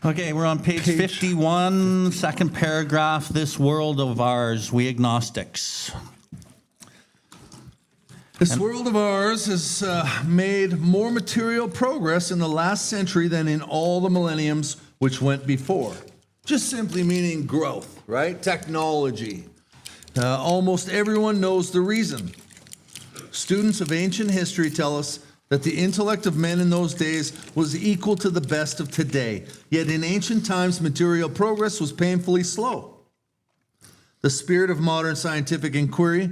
Okay, we're on page 51, second paragraph. This world of ours, we agnostics. This world of ours has made more material progress in the last century than in all the millenniums which went before. Just simply meaning growth, right? Technology. Almost everyone knows the reason. Students of ancient history tell us that the intellect of men in those days was equal to the best of today. Yet in ancient times, material progress was painfully slow. The spirit of modern scientific inquiry,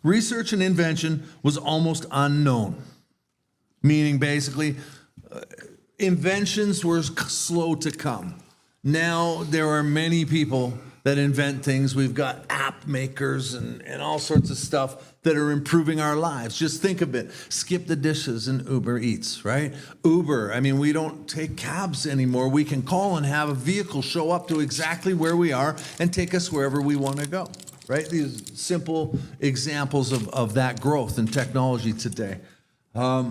research and invention was almost unknown. Meaning basically, inventions were slow to come. Now there are many people that invent things. We've got app makers and all sorts of stuff that are improving our lives. Just think of it. Skip the dishes and Uber Eats, right? Uber, I mean, we don't take cabs anymore. We can call and have a vehicle show up to exactly where we are and take us wherever we want to go, right? These simple examples of that growth in technology today. I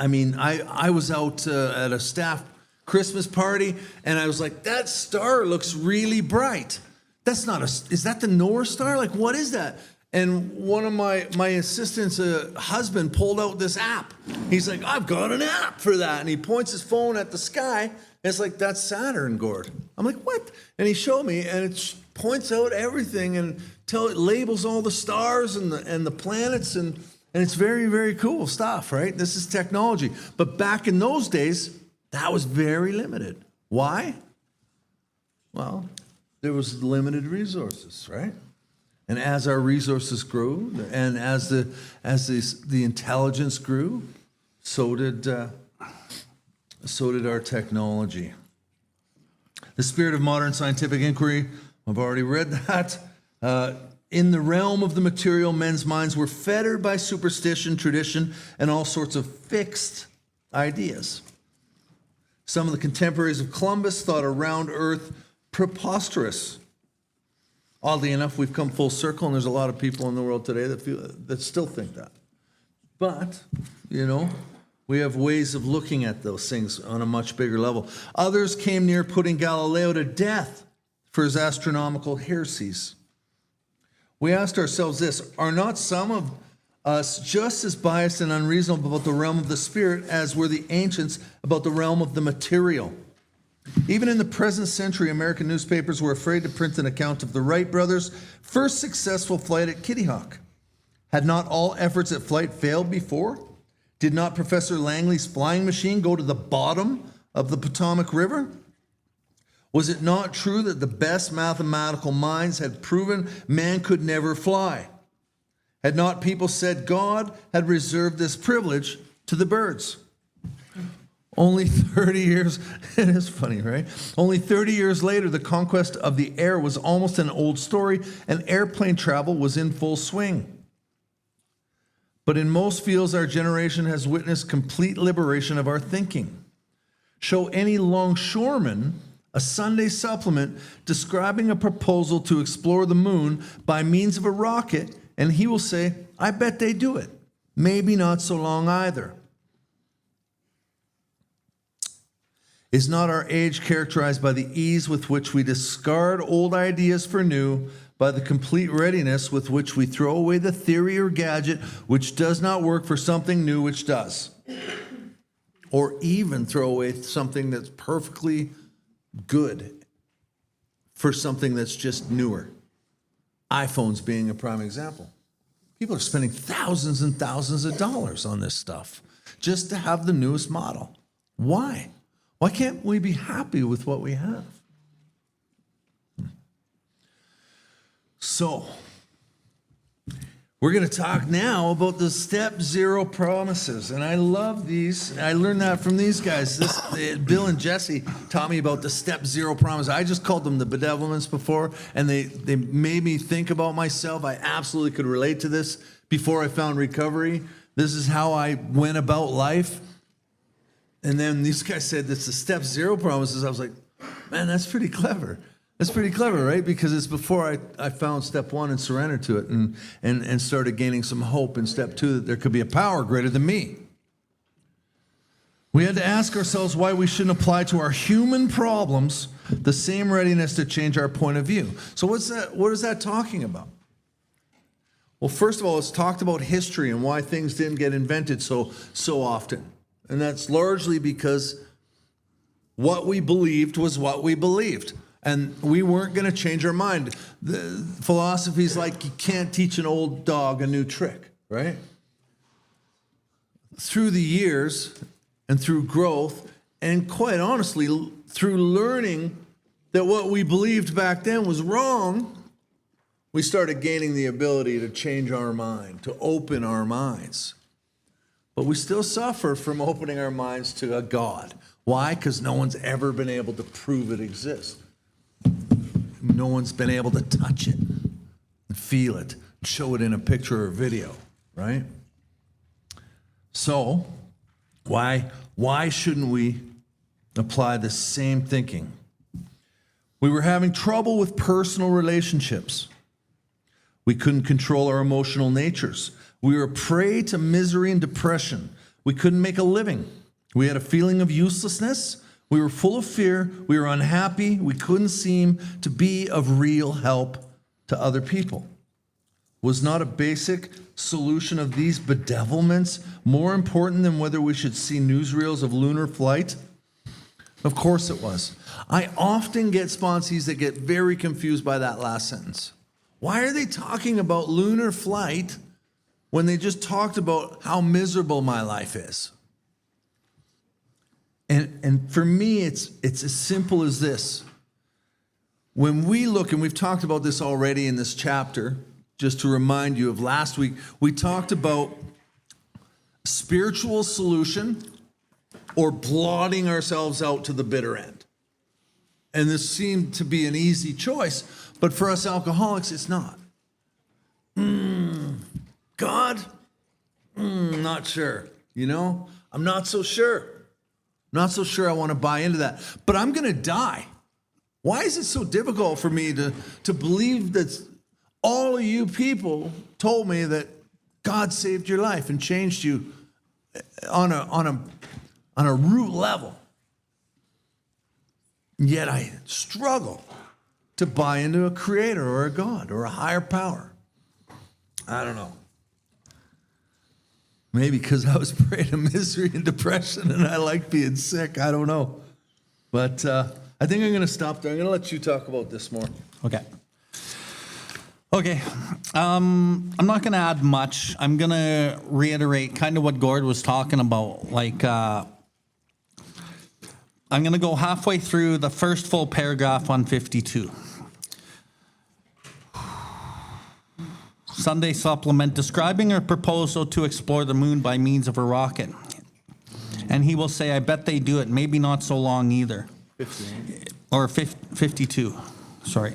mean, I was out at a staff Christmas party, and I was like, that star looks really bright. That's not is that the North Star? Like, what is that? And one of my assistant's husband pulled out this app. He's like, I've got an app for that. And he points his phone at the sky, and it's like, that's Saturn, Gord. I'm like, what? And he showed me, and it points out everything, and it labels all the stars and the planets, and it's very, very cool stuff, right? This is technology. But back in those days, that was very limited. Why? Well, there was limited resources, right? And as our resources grew, and as the intelligence grew, so did our technology. The spirit of modern scientific inquiry, I've already read that. In the realm of the material, men's minds were fettered by superstition, tradition, and all sorts of fixed ideas. Some of the contemporaries of Columbus thought a round earth preposterous. Oddly enough, we've come full circle, and there's a lot of people in the world today that still think that. But, you know, we have ways of looking at those things on a much bigger level. Others came near putting Galileo to death for his astronomical heresies. We asked ourselves this: are not some of us just as biased and unreasonable about the realm of the spirit as were the ancients about the realm of the material? Even in the present century, American newspapers were afraid to print an account of the Wright brothers' first successful flight at Kitty Hawk. Had not all efforts at flight failed before? Did not Professor Langley's flying machine go to the bottom of the Potomac River? Was it not true that the best mathematical minds had proven man could never fly? Had not people said God had reserved this privilege to the birds? Only 30 years, it is funny, right? Only 30 years later, the conquest of the air was almost an old story, and airplane travel was in full swing. But in most fields, our generation has witnessed complete liberation of our thinking. Show any longshoreman a Sunday supplement describing a proposal to explore the moon by means of a rocket, and he will say, I bet they do it. Maybe not so long either. Is not our age characterized by the ease with which we discard old ideas for new, by the complete readiness with which we throw away the theory or gadget which does not work for something new which does? Or even throw away something that's perfectly good for something that's just newer. iPhones being a prime example. People are spending thousands and thousands of dollars on this stuff just to have the newest model. Why? Why can't we be happy with what we have? So, we're going to talk now about the step zero promises. And I love these. I learned that from these guys. Bill and Jesse taught me about the step zero promise. I just called them the bedevilments before, and they made me think about myself. I absolutely could relate to this before I found recovery. This is how I went about life. And then these guys said that's the step zero promises. I was like, man, that's pretty clever. That's pretty clever, right? Because it's before I found step one and surrendered to it and started gaining some hope in step two that there could be a power greater than me. We had to ask ourselves why we shouldn't apply to our human problems the same readiness to change our point of view. So what is that talking about? Well, first of all, it's talked about history and why things didn't get invented so often. And that's largely because what we believed was what we believed. And we weren't going to change our mind. The philosophy's like you can't teach an old dog a new trick, right? Through the years and through growth, and quite honestly, through learning that what we believed back then was wrong, we started gaining the ability to change our mind, to open our minds. But we still suffer from opening our minds to a God. Why? Because no one's ever been able to prove it exists. No one's been able to touch it, and feel it, show it in a picture or video, right? So, why shouldn't we apply the same thinking? We were having trouble with personal relationships. We couldn't control our emotional natures. We were a prey to misery and depression. We couldn't make a living. We had a feeling of uselessness. We were full of fear. We were unhappy. We couldn't seem to be of real help to other people. Was not a basic solution of these bedevilments more important than whether we should see newsreels of lunar flight? Of course it was. I often get sponsees that get very confused by that last sentence. Why are they talking about lunar flight when they just talked about how miserable my life is? And for me, it's as simple as this. When we look, and we've talked about this already in this chapter, just to remind you of last week, we talked about spiritual solution or blotting ourselves out to the bitter end. And this seemed to be an easy choice, but for us alcoholics, it's not. God? Not sure. You know, I'm not so sure. Not so sure I want to buy into that. But I'm going to die. Why is it so difficult for me to believe that all of you people told me that God saved your life and changed you on a root level? Yet I struggle to buy into a creator or a God or a higher power. I don't know. Maybe because I was prey to misery and depression and I like being sick. I don't know. But I think I'm going to stop there. I'm going to let you talk about this more. Okay. I'm not going to add much. I'm going to reiterate kind of what Gord was talking about. Like, I'm going to go halfway through the first full paragraph on 52. Sunday supplement describing a proposal to explore the moon by means of a rocket. And he will say, I bet they do it. Maybe not so long either. 15. Or 52. Sorry.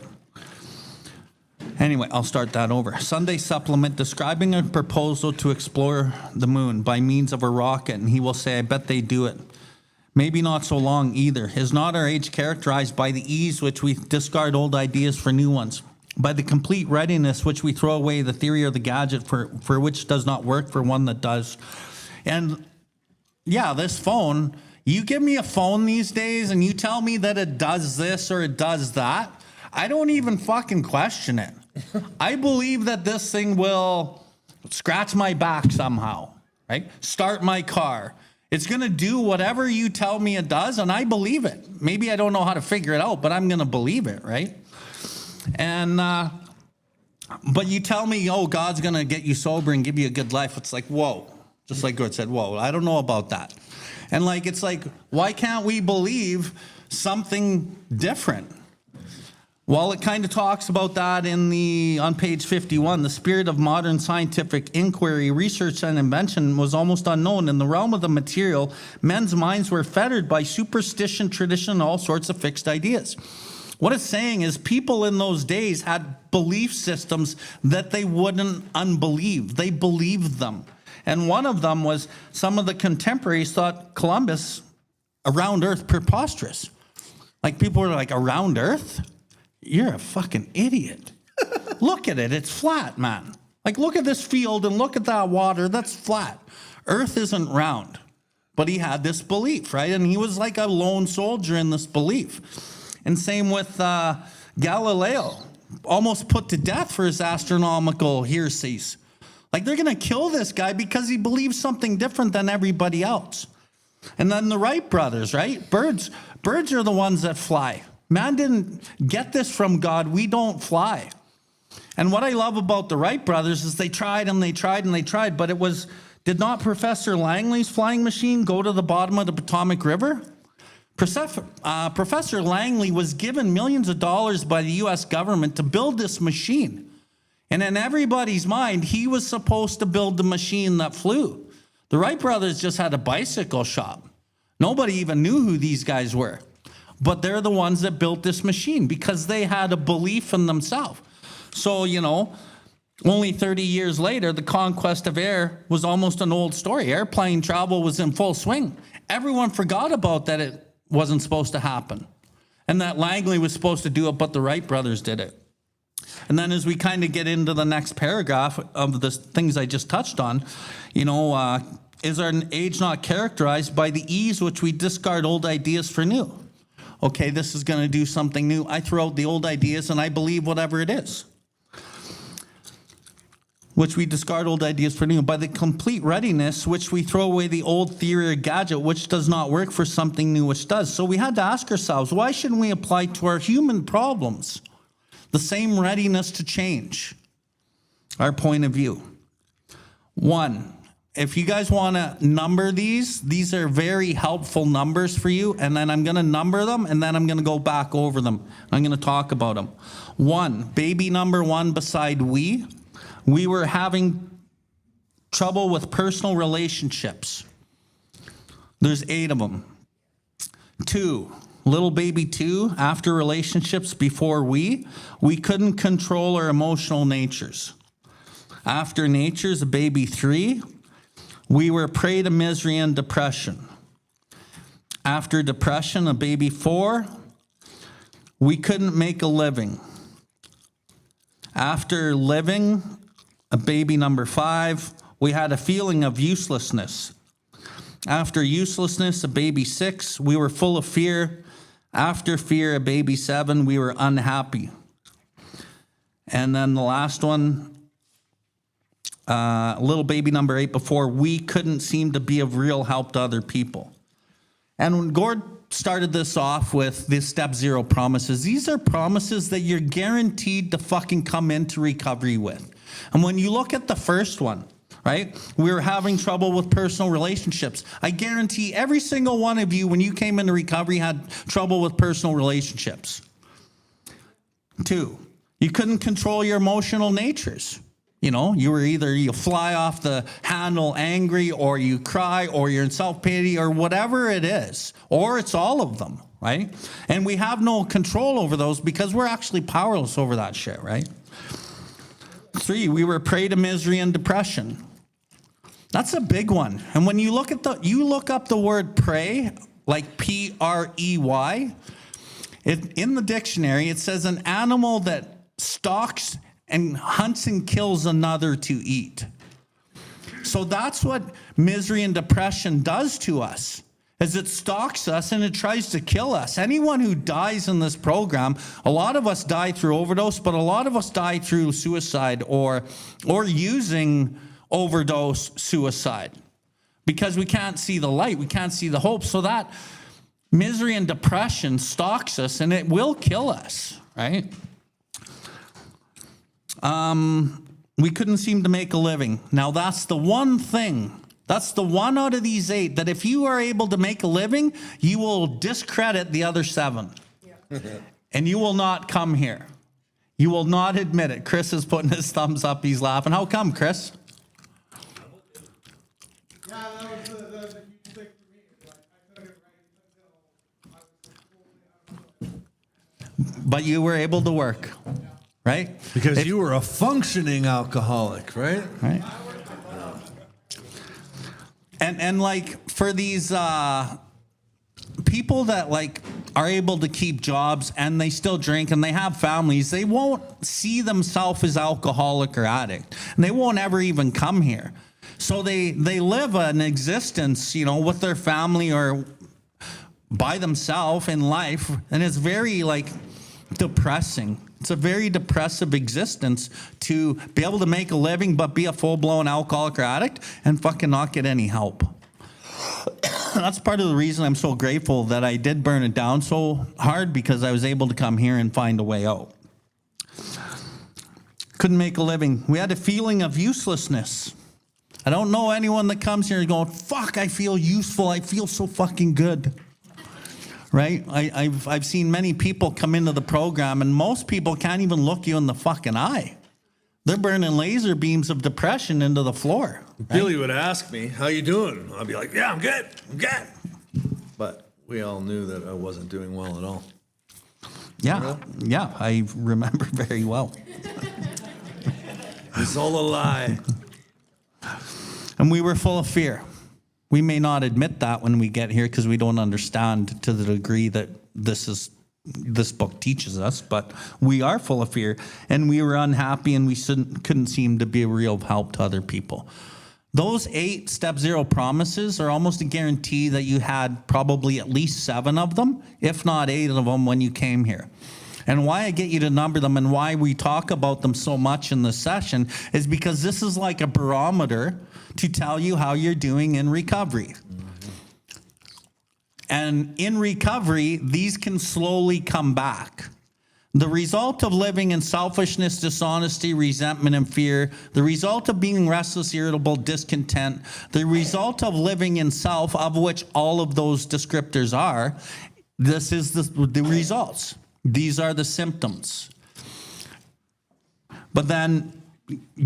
Anyway, I'll start that over. Sunday supplement describing a proposal to explore the moon by means of a rocket. And he will say, I bet they do it. Maybe not so long either. Is not our age characterized by the ease which we discard old ideas for new ones? By the complete readiness which we throw away the theory or the gadget for which does not work for one that does? And yeah, this phone, you give me a phone these days and you tell me that it does this or it does that, I don't even fucking question it. I believe that this thing will scratch my back somehow, right? Start my car. It's going to do whatever you tell me it does, and I believe it. Maybe I don't know how to figure it out, but I'm going to believe it, right? And, but you tell me, oh, God's going to get you sober and give you a good life. It's like, whoa. Just like Gord said, whoa, I don't know about that. And like, it's like, why can't we believe something different? Well, it kind of talks about that on page 51. The spirit of modern scientific inquiry, research, and invention was almost unknown. In the realm of the material, men's minds were fettered by superstition, tradition, and all sorts of fixed ideas. What it's saying is people in those days had belief systems that they wouldn't unbelieve. They believed them. And one of them was some of the contemporaries thought Columbus around Earth preposterous. Like people were like, around Earth? You're a fucking idiot. Look at it. It's flat, man. Like look at this field and look at that water. That's flat. Earth isn't round. but he had this belief, right? And he was like a lone soldier in this belief. And same with Galileo, almost put to death for his astronomical heresies. Like, they're going to kill this guy because he believes something different than everybody else. And then the Wright brothers, right? Birds are the ones that fly. Man didn't get this from God. We don't fly. And what I love about the Wright brothers is they tried and they tried and they tried, but did not Professor Langley's flying machine go to the bottom of the Potomac River? Professor Langley was given millions of dollars by the U.S. government to build this machine. And in everybody's mind, he was supposed to build the machine that flew. The Wright brothers just had a bicycle shop. Nobody even knew who these guys were. But they're the ones that built this machine because they had a belief in themselves. So, only 30 years later, the conquest of air was almost an old story. Airplane travel was in full swing. Everyone forgot about that it wasn't supposed to happen. And that Langley was supposed to do it, but the Wright brothers did it. And then as we kind of get into the next paragraph of the things I just touched on, is our age not characterized by the ease which we discard old ideas for new? Okay, this is going to do something new. I throw out the old ideas and I believe whatever it is. Which we discard old ideas for new. By the complete readiness, which we throw away the old theory or gadget, which does not work for something new, which does. So we had to ask ourselves, why shouldn't we apply to our human problems the same readiness to change our point of view? One, if you guys want to number these are very helpful numbers for you. And then I'm going to number them, and then I'm going to go back over them. I'm going to talk about them. One, baby number one beside we were having trouble with personal relationships. There's 8 of them. 2, little baby 2, after relationships before we couldn't control our emotional natures. After natures, a baby 3, we were prey to misery and depression. After depression, a baby 4, we couldn't make a living. After living, a baby number 5, we had a feeling of uselessness. After uselessness, a baby 6, we were full of fear. After fear, a baby 7, we were unhappy. And then the last one, little baby number 8, before we couldn't seem to be of real help to other people. And when Gord started this off with the step 0 promises, these are promises that you're guaranteed to fucking come into recovery with. And when you look at the first one, right, we were having trouble with personal relationships. I guarantee every single one of you, when you came into recovery, had trouble with personal relationships. 2, you couldn't control your emotional natures. You were either you fly off the handle angry, or you cry, or you're in self-pity, or whatever it is, or it's all of them, right? And we have no control over those because we're actually powerless over that shit, right? 3, we were prey to misery and depression. That's a big one. And when you look up the word prey, like P-R-E-Y, in the dictionary, it says an animal that stalks and hunts and kills another to eat. So that's what misery and depression does to us, is it stalks us and it tries to kill us. Anyone who dies in this program, a lot of us die through overdose, but a lot of us die through suicide or using overdose suicide, because we can't see the light, we can't see the hope. So that misery and depression stalks us and it will kill us, right? We couldn't seem to make a living. Now that's the one thing, that's the one out of these 8 that if you are able to make a living, you will discredit the other 7. Yeah. And you will not come here. You will not admit it. Chris is putting his thumbs up. He's laughing. How come, Chris? Yeah, that was the huge thing for me. I couldn't write until I was fully. But you were able to work. Right? Because you were a functioning alcoholic, right? Right. And like for these people that like are able to keep jobs and they still drink and they have families, they won't see themselves as alcoholic or addict. And they won't ever even come here. So they live an existence, you know, with their family or by themselves in life, and it's very like depressing. It's a very depressive existence to be able to make a living but be a full-blown alcoholic or addict and fucking not get any help. That's part of the reason I'm so grateful that I did burn it down so hard, because I was able to come here and find a way out. Couldn't make a living. We had a feeling of uselessness. I don't know anyone that comes here going, fuck, I feel useful. I feel so fucking good. Right? I've seen many people come into the program, and most people can't even look you in the fucking eye. They're burning laser beams of depression into the floor. Right? Billy would ask me, how you doing? I'd be like, yeah, I'm good. But we all knew that I wasn't doing well at all. Yeah, yeah, I remember very well. It's all a lie. And we were full of fear. We may not admit that when we get here because we don't understand to the degree that this book teaches us, but we are full of fear, and we were unhappy, and we couldn't seem to be a real help to other people. Those 8 step 0 promises are almost a guarantee that you had probably at least 7 of them, if not 8 of them, when you came here. And why I get you to number them and why we talk about them so much in this session is because this is like a barometer to tell you how you're doing in recovery. And in recovery, these can slowly come back. The result of living in selfishness, dishonesty, resentment, and fear, the result of being restless, irritable, discontent, the result of living in self, of which all of those descriptors are, this is the results. These are the symptoms. But then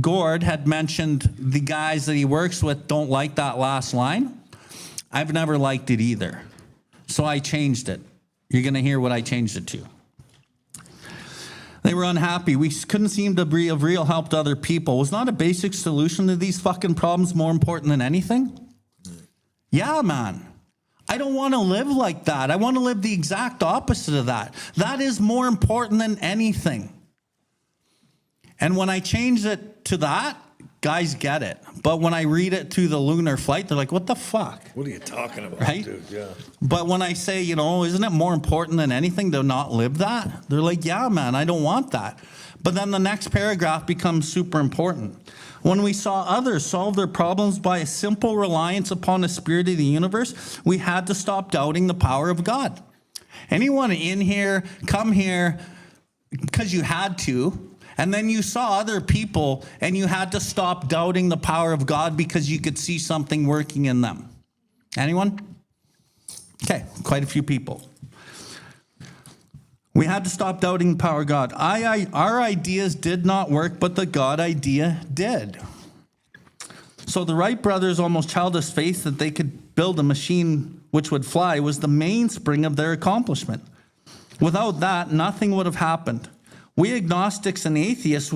Gord had mentioned the guys that he works with don't like that last line. I've never liked it either. So I changed it. You're going to hear what I changed it to. They were unhappy. We couldn't seem to be of real help to other people. Was not a basic solution to these fucking problems more important than anything? Yeah, man. I don't want to live like that. I want to live the exact opposite of that. That is more important than anything. And when I change it to that, guys get it. But when I read it to the lunar flight, they're like, what the fuck? What are you talking about, right? dude? Yeah. But when I say, you know, isn't it more important than anything to not live that? They're like, yeah, man, I don't want that. But then the next paragraph becomes super important. When we saw others solve their problems by a simple reliance upon the spirit of the universe, we had to stop doubting the power of God. Anyone in here, come here because you had to, and then you saw other people and you had to stop doubting the power of God because you could see something working in them. Anyone? Okay, quite a few people. We had to stop doubting the power of God. Our ideas did not work, but the God idea did. So the Wright brothers' almost childish faith that they could build a machine which would fly was the mainspring of their accomplishment. Without that, nothing would have happened. We agnostics and atheists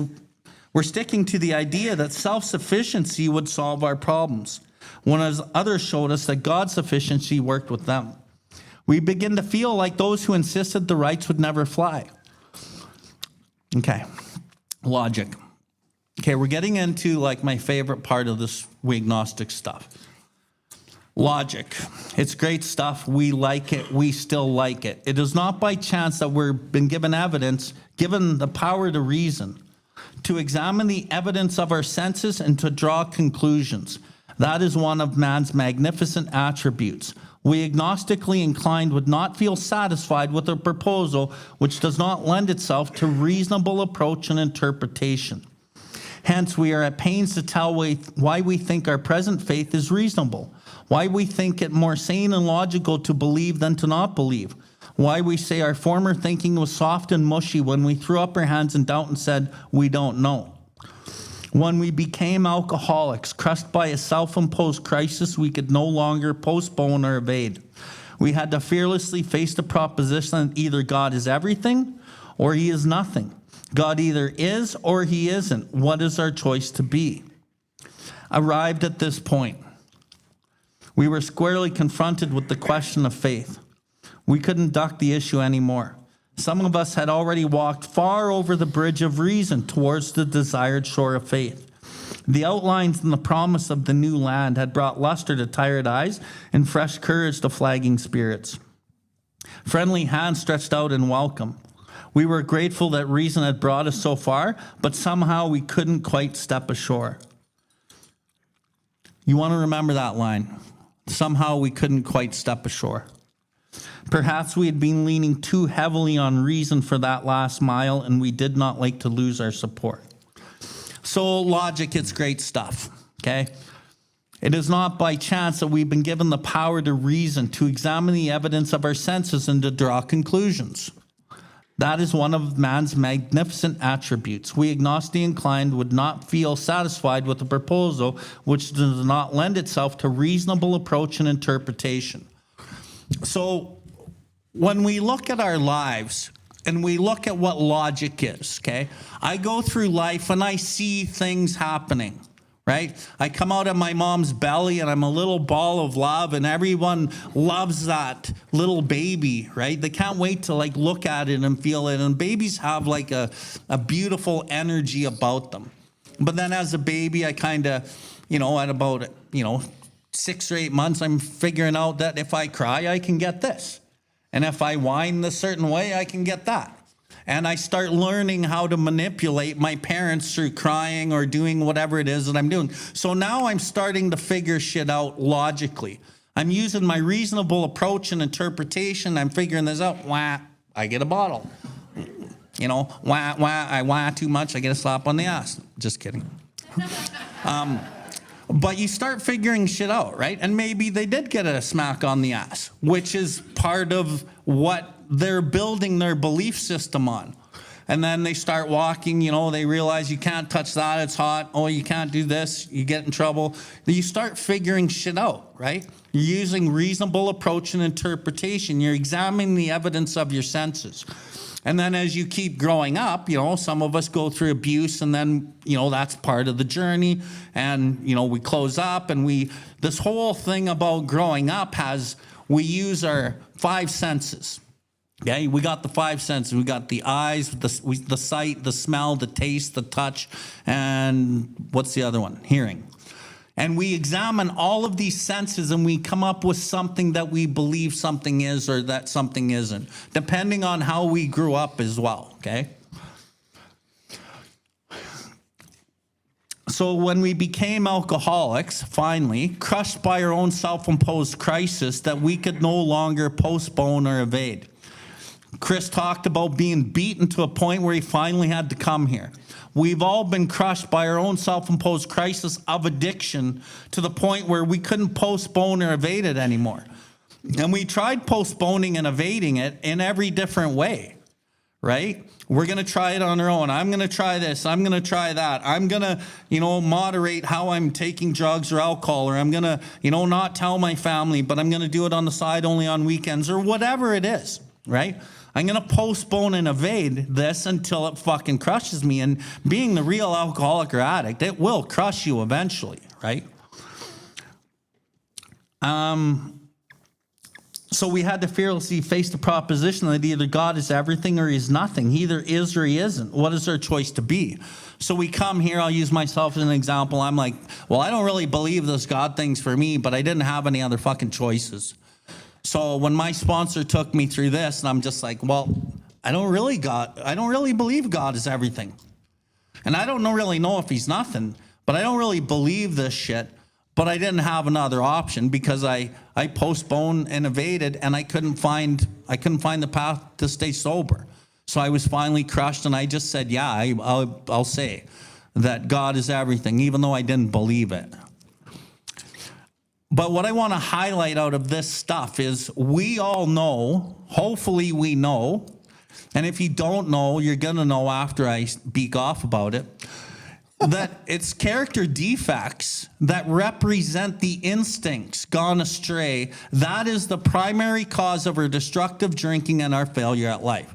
were sticking to the idea that self-sufficiency would solve our problems, when others showed us that God's sufficiency worked with them. We begin to feel like those who insisted the Wrights would never fly. Okay, logic. Okay, we're getting into like my favorite part of this We Agnostic stuff. Logic. It's great stuff. We like it. We still like it. It is not by chance that we've been given evidence, given the power to reason, to examine the evidence of our senses and to draw conclusions. That is one of man's magnificent attributes. We agnostically inclined would not feel satisfied with a proposal which does not lend itself to reasonable approach and interpretation. Hence, we are at pains to tell why we think our present faith is reasonable, why we think it more sane and logical to believe than to not believe, why we say our former thinking was soft and mushy when we threw up our hands in doubt and said, we don't know. When we became alcoholics, crushed by a self-imposed crisis we could no longer postpone or evade. We had to fearlessly face the proposition that either God is everything or he is nothing. God either is or he isn't. What is our choice to be? Arrived at this point, we were squarely confronted with the question of faith. We couldn't duck the issue anymore. Some of us had already walked far over the bridge of reason towards the desired shore of faith. The outlines and the promise of the new land had brought luster to tired eyes and fresh courage to flagging spirits. Friendly hands stretched out in welcome. We were grateful that reason had brought us so far, but somehow we couldn't quite step ashore. You want to remember that line. Somehow we couldn't quite step ashore. Perhaps we had been leaning too heavily on reason for that last mile, and we did not like to lose our support. So logic, it's great stuff, okay? It is not by chance that we've been given the power to reason, to examine the evidence of our senses and to draw conclusions. That is one of man's magnificent attributes. We agnostically inclined would not feel satisfied with a proposal which does not lend itself to reasonable approach and interpretation. So when we look at our lives and we look at what logic is, okay, I go through life and I see things happening. Right? I come out of my mom's belly and I'm a little ball of love and everyone loves that little baby, right? They can't wait to like look at it and feel it. And babies have like a beautiful energy about them. But then as a baby, I kind of, at about, 6 or 8 months, I'm figuring out that if I cry, I can get this. And if I whine a certain way, I can get that. And I start learning how to manipulate my parents through crying or doing whatever it is that I'm doing. So now I'm starting to figure shit out logically. I'm using my reasonable approach and interpretation. I'm figuring this out. Wah, I get a bottle. I wah too much, I get a slap on the ass. Just kidding. But you start figuring shit out, right? And maybe they did get a smack on the ass, which is part of what they're building their belief system on. And then they start walking, they realize you can't touch that, it's hot. Oh, you can't do this, you get in trouble. You start figuring shit out, right? You're using reasonable approach and interpretation. You're examining the evidence of your senses. And then as you keep growing up, some of us go through abuse and then, that's part of the journey. And, we close up and this whole thing about growing up we use our 5 senses. Okay, we got the 5 senses. We got the eyes, the sight, the smell, the taste, the touch, and what's the other one? Hearing. And we examine all of these senses and we come up with something that we believe something is or that something isn't, depending on how we grew up as well, okay? So when we became alcoholics, finally, crushed by our own self-imposed crisis that we could no longer postpone or evade. Chris talked about being beaten to a point where he finally had to come here. We've all been crushed by our own self-imposed crisis of addiction to the point where we couldn't postpone or evade it anymore. And we tried postponing and evading it in every different way, right? We're going to try it on our own. I'm going to try this. I'm going to try that. I'm going to, moderate how I'm taking drugs or alcohol, or I'm going to, not tell my family, but I'm going to do it on the side only on weekends or whatever it is, right? I'm going to postpone and evade this until it fucking crushes me. And being the real alcoholic or addict, it will crush you eventually, right? So we had to fearlessly face the proposition that either God is everything or he's nothing. He either is or he isn't. What is our choice to be? So we come here, I'll use myself as an example. I'm like, well, I don't really believe this God thing's for me, but I didn't have any other fucking choices. So when my sponsor took me through this, and I'm just like, well, I don't really believe God is everything. And I don't really know if he's nothing, but I don't really believe this shit. But I didn't have another option because I postponed and evaded, and I couldn't find the path to stay sober. So I was finally crushed, and I just said, yeah, I'll say that God is everything, even though I didn't believe it. But what I want to highlight out of this stuff is we all know, hopefully we know, and if you don't know, you're going to know after I speak off about it, that it's character defects that represent the instincts gone astray. That is the primary cause of our destructive drinking and our failure at life.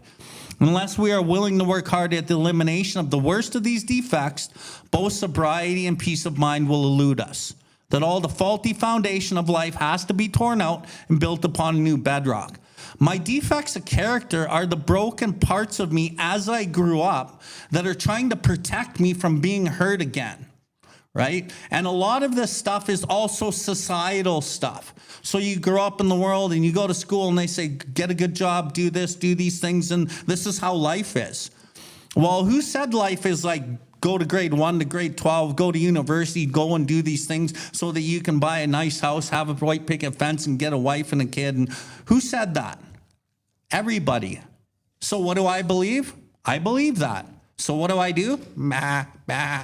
Unless we are willing to work hard at the elimination of the worst of these defects, both sobriety and peace of mind will elude us. That all the faulty foundation of life has to be torn out and built upon a new bedrock. My defects of character are the broken parts of me as I grew up that are trying to protect me from being hurt again, right? And a lot of this stuff is also societal stuff. So you grow up in the world and you go to school and they say, get a good job, do this, do these things, and this is how life is. Well, who said life is like go to grade 1 to grade 12, go to university, go and do these things so that you can buy a nice house, have a white picket fence, and get a wife and a kid? And who said that? Everybody. So what do I believe? I believe that. So what do? Bah, bah.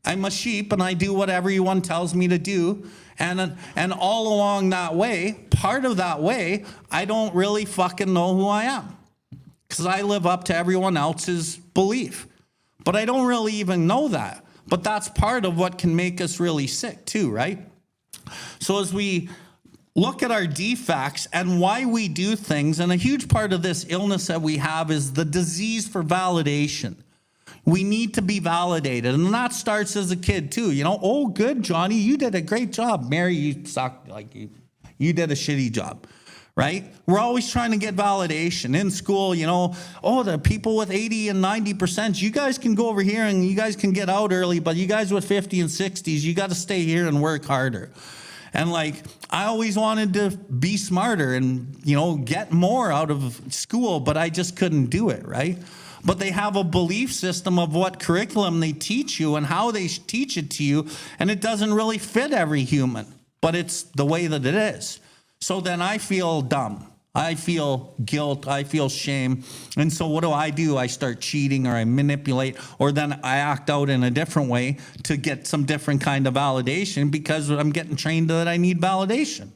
I'm a sheep and I do what everyone tells me to do. And all along that way, part of that way, I don't really fucking know who I am. Because I live up to everyone else's belief. But I don't really even know that. But that's part of what can make us really sick too, right? So as we look at our defects and why we do things, and a huge part of this illness that we have is the disease for validation. We need to be validated, and that starts as a kid too. You know, oh, good, Johnny, you did a great job. Mary, you sucked. Like you did a shitty job, right? We're always trying to get validation in school. You know, oh, the people with 80 and 90%, you guys can go over here and you guys can get out early, but you guys with 50 and 60s, you got to stay here and work harder. And like, I always wanted to be smarter and, you know, get more out of school, but I just couldn't do it, right? But they have a belief system of what curriculum they teach you and how they teach it to you, and it doesn't really fit every human, but it's the way that it is. So then I feel dumb. I feel guilt. I feel shame. And so what do? I start cheating, or I manipulate, or then I act out in a different way to get some different kind of validation because I'm getting trained that I need validation,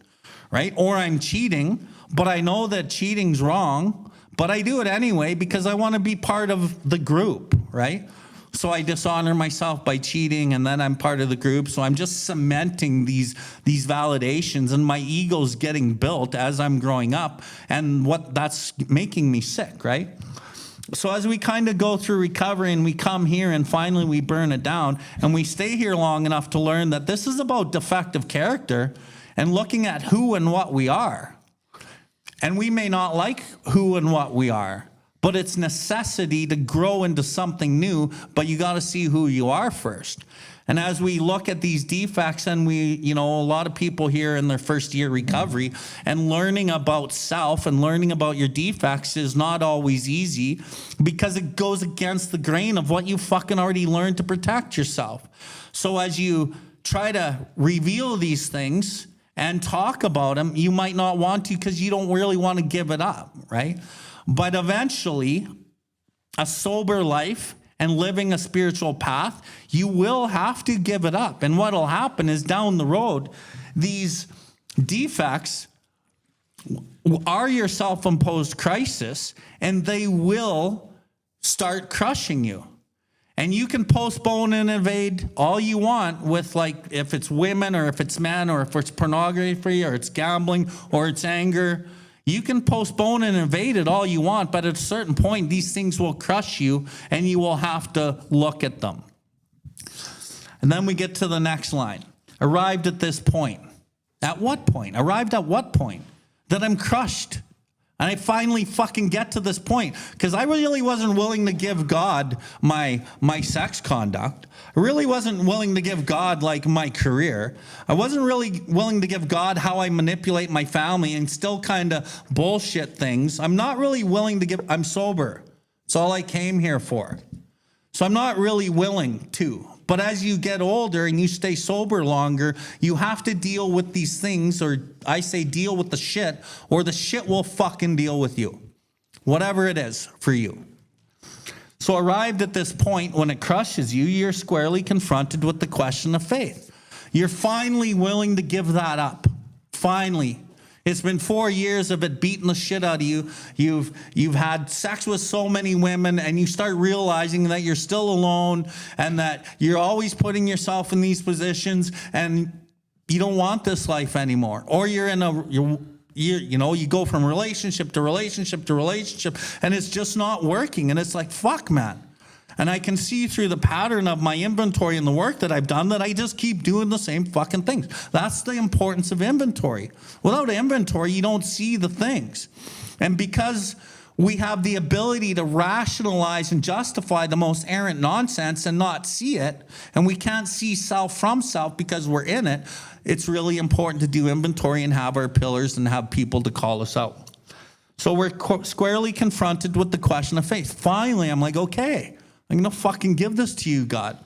right? Or I'm cheating, but I know that cheating's wrong, but I do it anyway because I want to be part of the group, right? So I dishonor myself by cheating, and then I'm part of the group. So I'm just cementing these validations, and my ego's getting built as I'm growing up, and that's making me sick, right? So as we kind of go through recovery and we come here and finally we burn it down, and we stay here long enough to learn that this is about defective character and looking at who and what we are. And we may not like who and what we are, but it's necessity to grow into something new, but you got to see who you are first. And as we look at these defects, and a lot of people here in their first year recovery, and learning about self and learning about your defects is not always easy because it goes against the grain of what you fucking already learned to protect yourself. So as you try to reveal these things and talk about them, you might not want to because you don't really want to give it up, right? But eventually, a sober life and living a spiritual path, you will have to give it up. And what will happen is down the road, these defects are your self-imposed crisis, and they will start crushing you. And you can postpone and evade all you want with, like, if it's women or if it's men or if it's pornography or it's gambling or it's anger. You can postpone and evade it all you want, but at a certain point, these things will crush you and you will have to look at them. And then we get to the next line. Arrived at this point. At what point? Arrived at what point? That I'm crushed. And I finally fucking get to this point because I really wasn't willing to give God my sex conduct. I really wasn't willing to give God like my career. I wasn't really willing to give God how I manipulate my family and still kind of bullshit things. I'm not really willing to give. I'm sober. It's all I came here for. So I'm not really willing to. But as you get older and you stay sober longer, you have to deal with these things, or I say deal with the shit, or the shit will fucking deal with you. Whatever it is for you. So arrived at this point, when it crushes you, you're squarely confronted with the question of faith. You're finally willing to give that up. Finally. It's been 4 years of it beating the shit out of you. You've had sex with so many women, and you start realizing that you're still alone and that you're always putting yourself in these positions and you don't want this life anymore. Or you go from relationship to relationship to relationship and it's just not working. And it's like, fuck, man. And I can see through the pattern of my inventory and the work that I've done that I just keep doing the same fucking things. That's the importance of inventory. Without inventory, you don't see the things. And because we have the ability to rationalize and justify the most errant nonsense and not see it, and we can't see self from self because we're in it, it's really important to do inventory and have our pillars and have people to call us out. So we're squarely confronted with the question of faith. Finally, I'm like, okay, I'm going to fucking give this to you, God.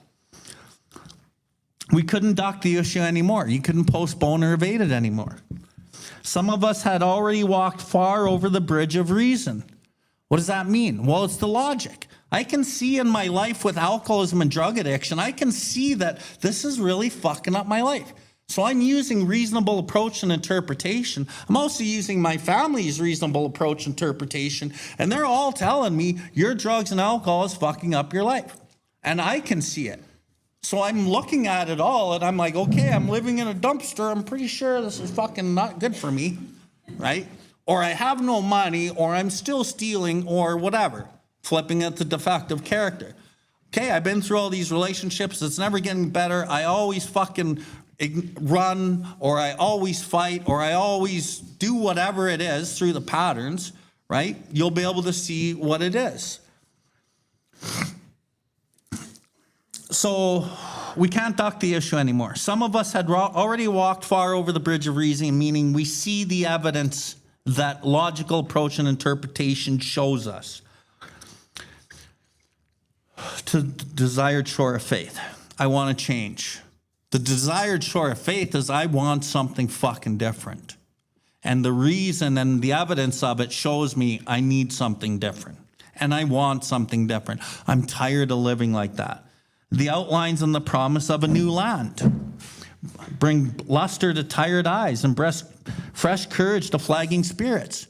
We couldn't duck the issue anymore. You couldn't postpone or evade it anymore. Some of us had already walked far over the bridge of reason. What does that mean? Well, it's the logic. I can see in my life with alcoholism and drug addiction, I can see that this is really fucking up my life. So I'm using reasonable approach and interpretation. I'm also using my family's reasonable approach and interpretation, and they're all telling me your drugs and alcohol is fucking up your life. And I can see it. So I'm looking at it all, and I'm like, okay, I'm living in a dumpster. I'm pretty sure this is fucking not good for me, right? Or I have no money, or I'm still stealing, or whatever. Flipping it to defective character. Okay, I've been through all these relationships. It's never getting better. I always fucking run, or I always fight, or I always do whatever it is through the patterns, right? You'll be able to see what it is. So we can't duck the issue anymore. Some of us had already walked far over the bridge of reason, meaning we see the evidence that logical approach and interpretation shows us. To the desired shore of faith. I want to change. The desired shore of faith is I want something fucking different. And the reason and the evidence of it shows me I need something different. And I want something different. I'm tired of living like that. The outlines and the promise of a new land. Bring luster to tired eyes and fresh courage to flagging spirits.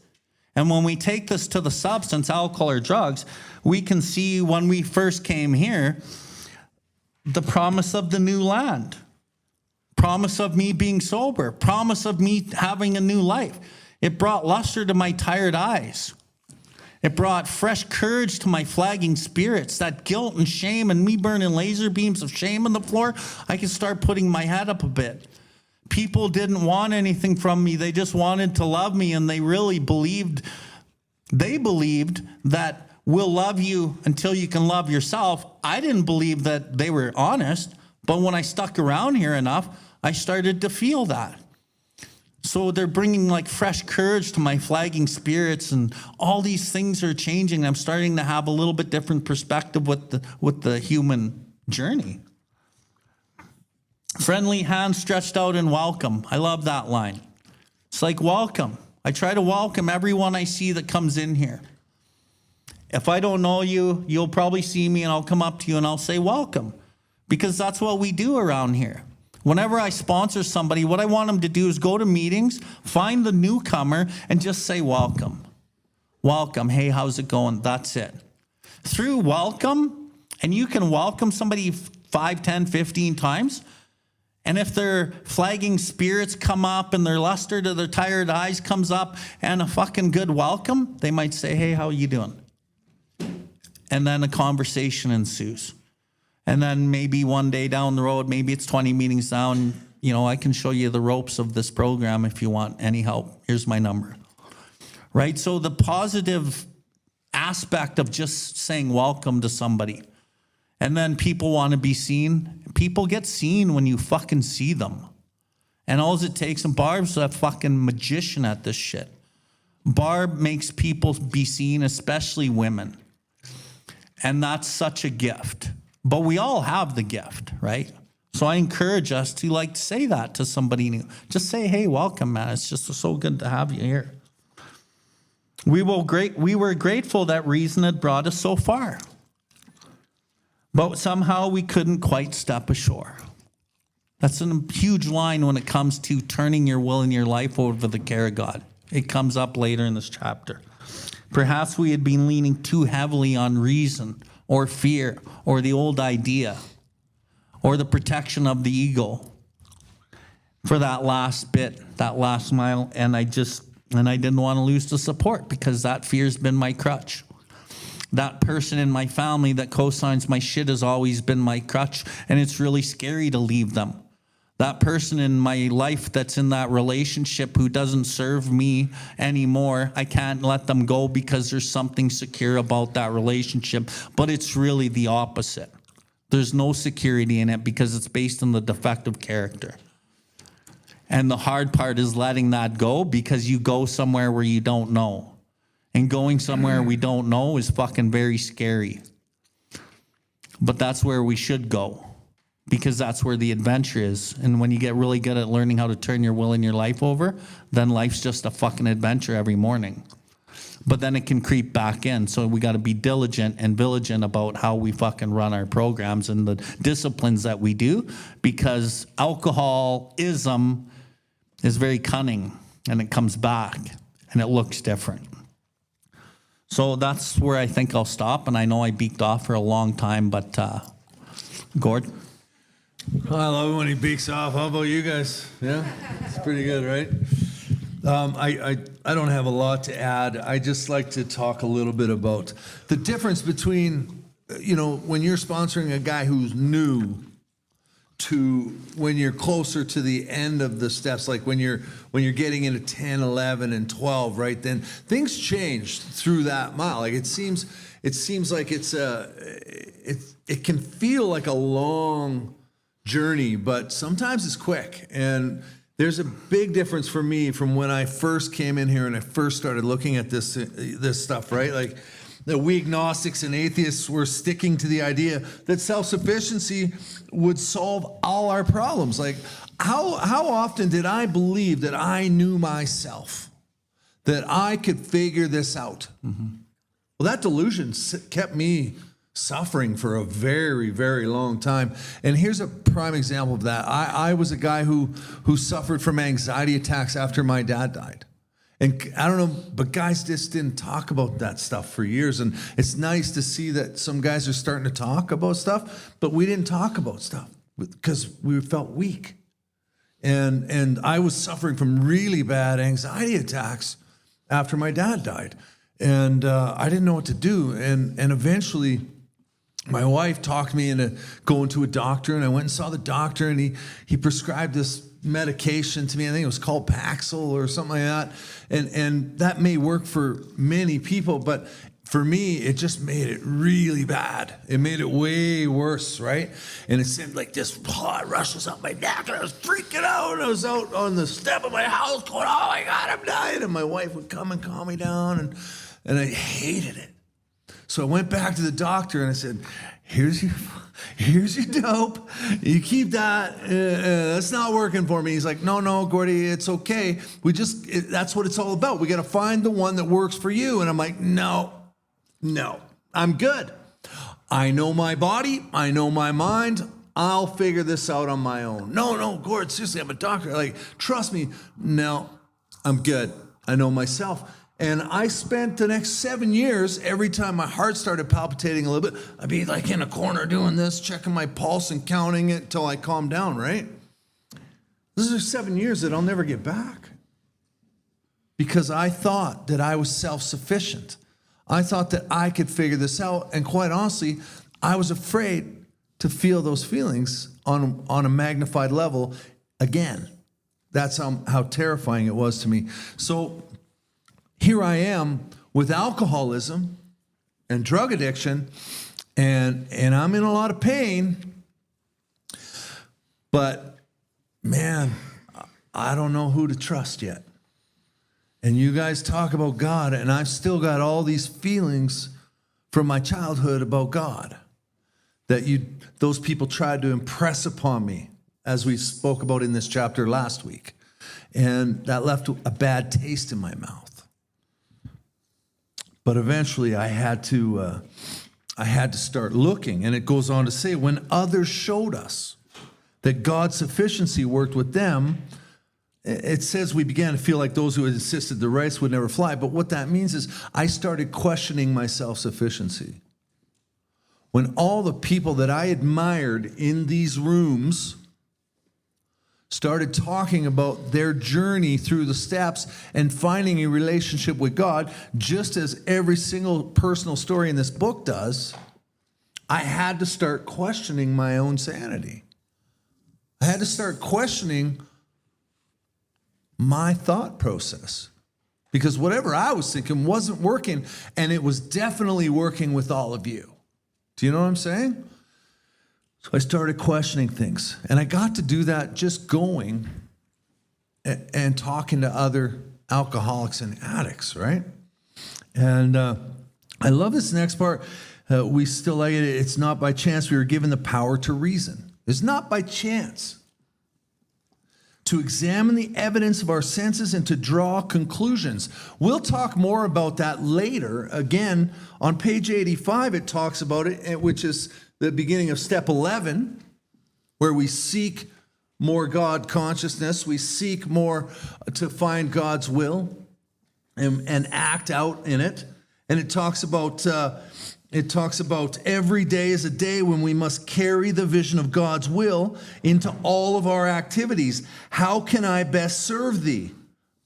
And when we take this to the substance, alcohol or drugs, we can see when we first came here, the promise of the new land. Promise of me being sober. Promise of me having a new life. It brought luster to my tired eyes. It brought fresh courage to my flagging spirits. That guilt and shame and me burning laser beams of shame on the floor, I can start putting my head up a bit. People didn't want anything from me. They just wanted to love me, and they really believed that we'll love you until you can love yourself. I didn't believe that they were honest, but when I stuck around here enough, I started to feel that. So they're bringing like fresh courage to my flagging spirits, and all these things are changing. I'm starting to have a little bit different perspective with the human journey. Friendly hands stretched out in welcome. I love that line. It's like welcome. I try to welcome everyone I see that comes in here. If I don't know you, you'll probably see me and I'll come up to you and I'll say welcome, because that's what we do around here. Whenever I sponsor somebody, what I want them to do is go to meetings, find the newcomer, and just say welcome. Welcome. Hey, how's it going? That's it. Through welcome, and you can welcome somebody 5, 10, 15 times. And if their flagging spirits come up and their luster to their tired eyes comes up and a fucking good welcome, they might say, hey, how you doing? And then a conversation ensues. And then maybe one day down the road, maybe it's 20 meetings down, I can show you the ropes of this program if you want any help. Here's my number. Right? So the positive aspect of just saying welcome to somebody. And then people want to be seen. People get seen when you fucking see them. And all it takes, and Barb's a fucking magician at this shit. Barb makes people be seen, especially women. And that's such a gift. But we all have the gift, right? So I encourage us to say that to somebody new. Just say, hey, welcome, man. It's just so good to have you here. We were grateful that reason had brought us so far. But somehow we couldn't quite step ashore. That's a huge line when it comes to turning your will and your life over to the care of God. It comes up later in this chapter. Perhaps we had been leaning too heavily on reason or fear or the old idea or the protection of the ego for that last bit, that last mile. And I didn't want to lose the support because that fear's been my crutch. That person in my family that co-signs my shit has always been my crutch, and it's really scary to leave them. That person in my life that's in that relationship who doesn't serve me anymore, I can't let them go because there's something secure about that relationship. But it's really the opposite. There's no security in it because it's based on the defective character. And the hard part is letting that go because you go somewhere where you don't know. And going somewhere we don't know is fucking very scary. But that's where we should go. Because that's where the adventure is. And when you get really good at learning how to turn your will and your life over, then life's just a fucking adventure every morning. But then it can creep back in. So we got to be diligent and vigilant about how we fucking run our programs and the disciplines that we do. Because alcoholism is very cunning and it comes back and it looks different. So that's where I think I'll stop. And I know I beaked off for a long time, but Gord? I love it when he beaks off. How about you guys? Yeah, it's pretty good, right? I don't have a lot to add. I just like to talk a little bit about the difference between, when you're sponsoring a guy who's new to when you're closer to the end of the steps, like when you're getting into 10, 11, and 12, right? Then things change through that mile. Like it seems like it can feel like a long journey, but sometimes it's quick. And there's a big difference for me from when I first came in here and I first started looking at this stuff, right? Like that we agnostics and atheists were sticking to the idea that self-sufficiency would solve all our problems. Like how often did I believe that I knew myself, that I could figure this out? Mm-hmm. Well, that delusion kept me suffering for a very, very long time. And here's a prime example of that. I was a guy who suffered from anxiety attacks after my dad died. And I don't know, but guys just didn't talk about that stuff for years. And it's nice to see that some guys are starting to talk about stuff, but we didn't talk about stuff because we felt weak. And I was suffering from really bad anxiety attacks after my dad died. And I didn't know what to do. And eventually, my wife talked me into going to a doctor, and I went and saw the doctor, and he prescribed this medication to me. I think it was called Paxil or something like that. And that may work for many people, but for me, it just made it really bad. It made it way worse, right? And it seemed like this hot rushes up my neck, and I was freaking out. I was out on the step of my house going, oh my God, I'm dying. And my wife would come and calm me down, and I hated it. So I went back to the doctor and I said, here's your dope. You keep that. That's not working for me. He's like, no, Gordy, it's okay. That's what it's all about. We got to find the one that works for you. And I'm like, no, I'm good. I know my body. I know my mind. I'll figure this out on my own. No, Gord, seriously, I'm a doctor. Like, trust me. No, I'm good. I know myself. And I spent the next 7 years, every time my heart started palpitating a little bit, I'd be like in a corner doing this, checking my pulse and counting it until I calmed down, right? Those are 7 years that I'll never get back. Because I thought that I was self-sufficient. I thought that I could figure this out. And quite honestly, I was afraid to feel those feelings on a magnified level again. That's how terrifying it was to me. So here I am with alcoholism and drug addiction, and I'm in a lot of pain. But man, I don't know who to trust yet. And you guys talk about God, and I've still got all these feelings from my childhood about God that those people tried to impress upon me, as we spoke about in this chapter last week. And that left a bad taste in my mouth. But eventually I had to start looking. And it goes on to say, when others showed us that God's sufficiency worked with them, it says we began to feel like those who had insisted the rice would never fly. But what that means is I started questioning my self-sufficiency. When all the people that I admired in these rooms started talking about their journey through the steps and finding a relationship with God, just as every single personal story in this book does, I had to start questioning my own sanity. I had to start questioning my thought process because whatever I was thinking wasn't working, and it was definitely working with all of you. Do you know what I'm saying? So I started questioning things, and I got to do that just going and talking to other alcoholics and addicts, right? And I love this next part. We still like it. It's not by chance we were given the power to reason. It's not by chance. To examine the evidence of our senses and to draw conclusions. We'll talk more about that later. Again, on page 85, it talks about it, which is the beginning of step 11, where we seek more God consciousness. We seek more to find God's will and act out in it. And it talks about every day is a day when we must carry the vision of God's will into all of our activities. How can I best serve thee?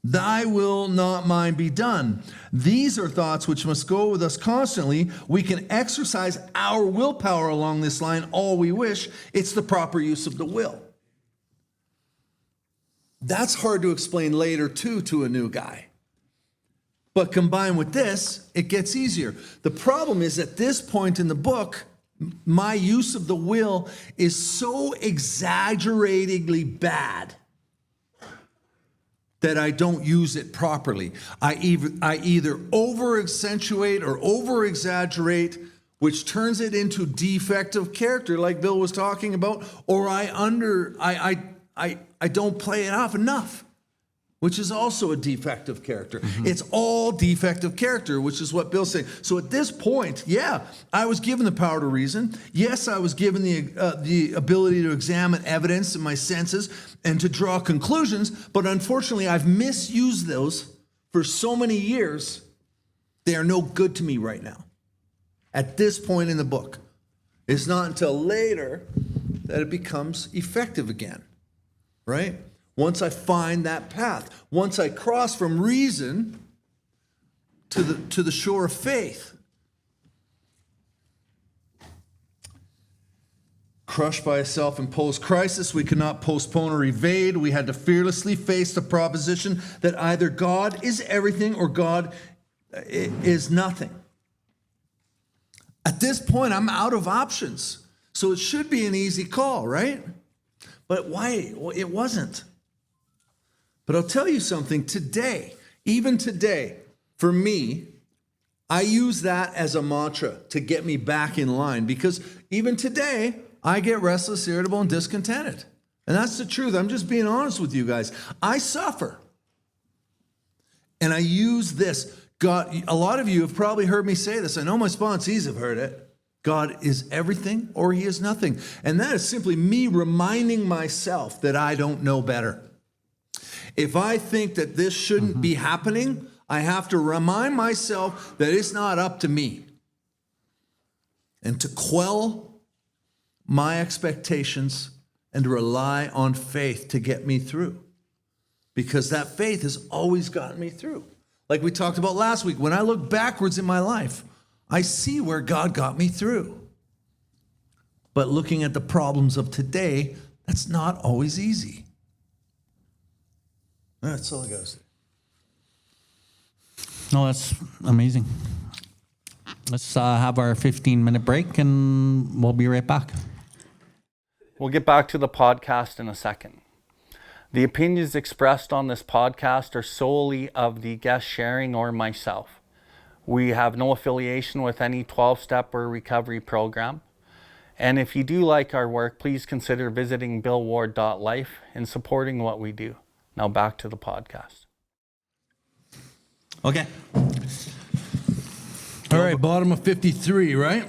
Thy will, not mine, be done. These are thoughts which must go with us constantly. We can exercise our willpower along this line all we wish. It's the proper use of the will. That's hard to explain later, too, to a new guy. But combined with this, it gets easier. The problem is at this point in the book, my use of the will is so exaggeratingly bad that I don't use it properly. I either over-accentuate or over-exaggerate, which turns it into defective character, like Bill was talking about, or I don't play it off enough, which is also a defective character. Mm-hmm. It's all defective character, which is what Bill's saying. So at this point, yeah, I was given the power to reason. Yes, I was given the ability to examine evidence in my senses and to draw conclusions, but unfortunately, I've misused those for so many years, they are no good to me right now. At this point in the book. It's not until later that it becomes effective again, right? Once I find that path, once I cross from reason to the shore of faith. Crushed by a self-imposed crisis, we could not postpone or evade. We had to fearlessly face the proposition that either God is everything or God is nothing. At this point, I'm out of options. So it should be an easy call, right? But why? Well, it wasn't. But I'll tell you something, today, even today, for me, I use that as a mantra to get me back in line, because even today, I get restless, irritable, and discontented. And that's the truth. I'm just being honest with you guys. I suffer. And I use this. God, a lot of you have probably heard me say this. I know my sponsees have heard it. God is everything or he is nothing. And that is simply me reminding myself that I don't know better. If I think that this shouldn't be happening, I have to remind myself that it's not up to me. And to quell my expectations and to rely on faith to get me through. Because that faith has always gotten me through. Like we talked about last week, when I look backwards in my life, I see where God got me through. But looking at the problems of today, that's not always easy. That's all I got to say. No, that's amazing. Let's have our 15-minute break and we'll be right back. We'll get back to the podcast in a second. The opinions expressed on this podcast are solely of the guest sharing or myself. We have no affiliation with any 12-step or recovery program. And if you do like our work, please consider visiting BILLWARDLIFE and supporting what we do. Now back to the podcast. Okay. All right, bottom of 53, right?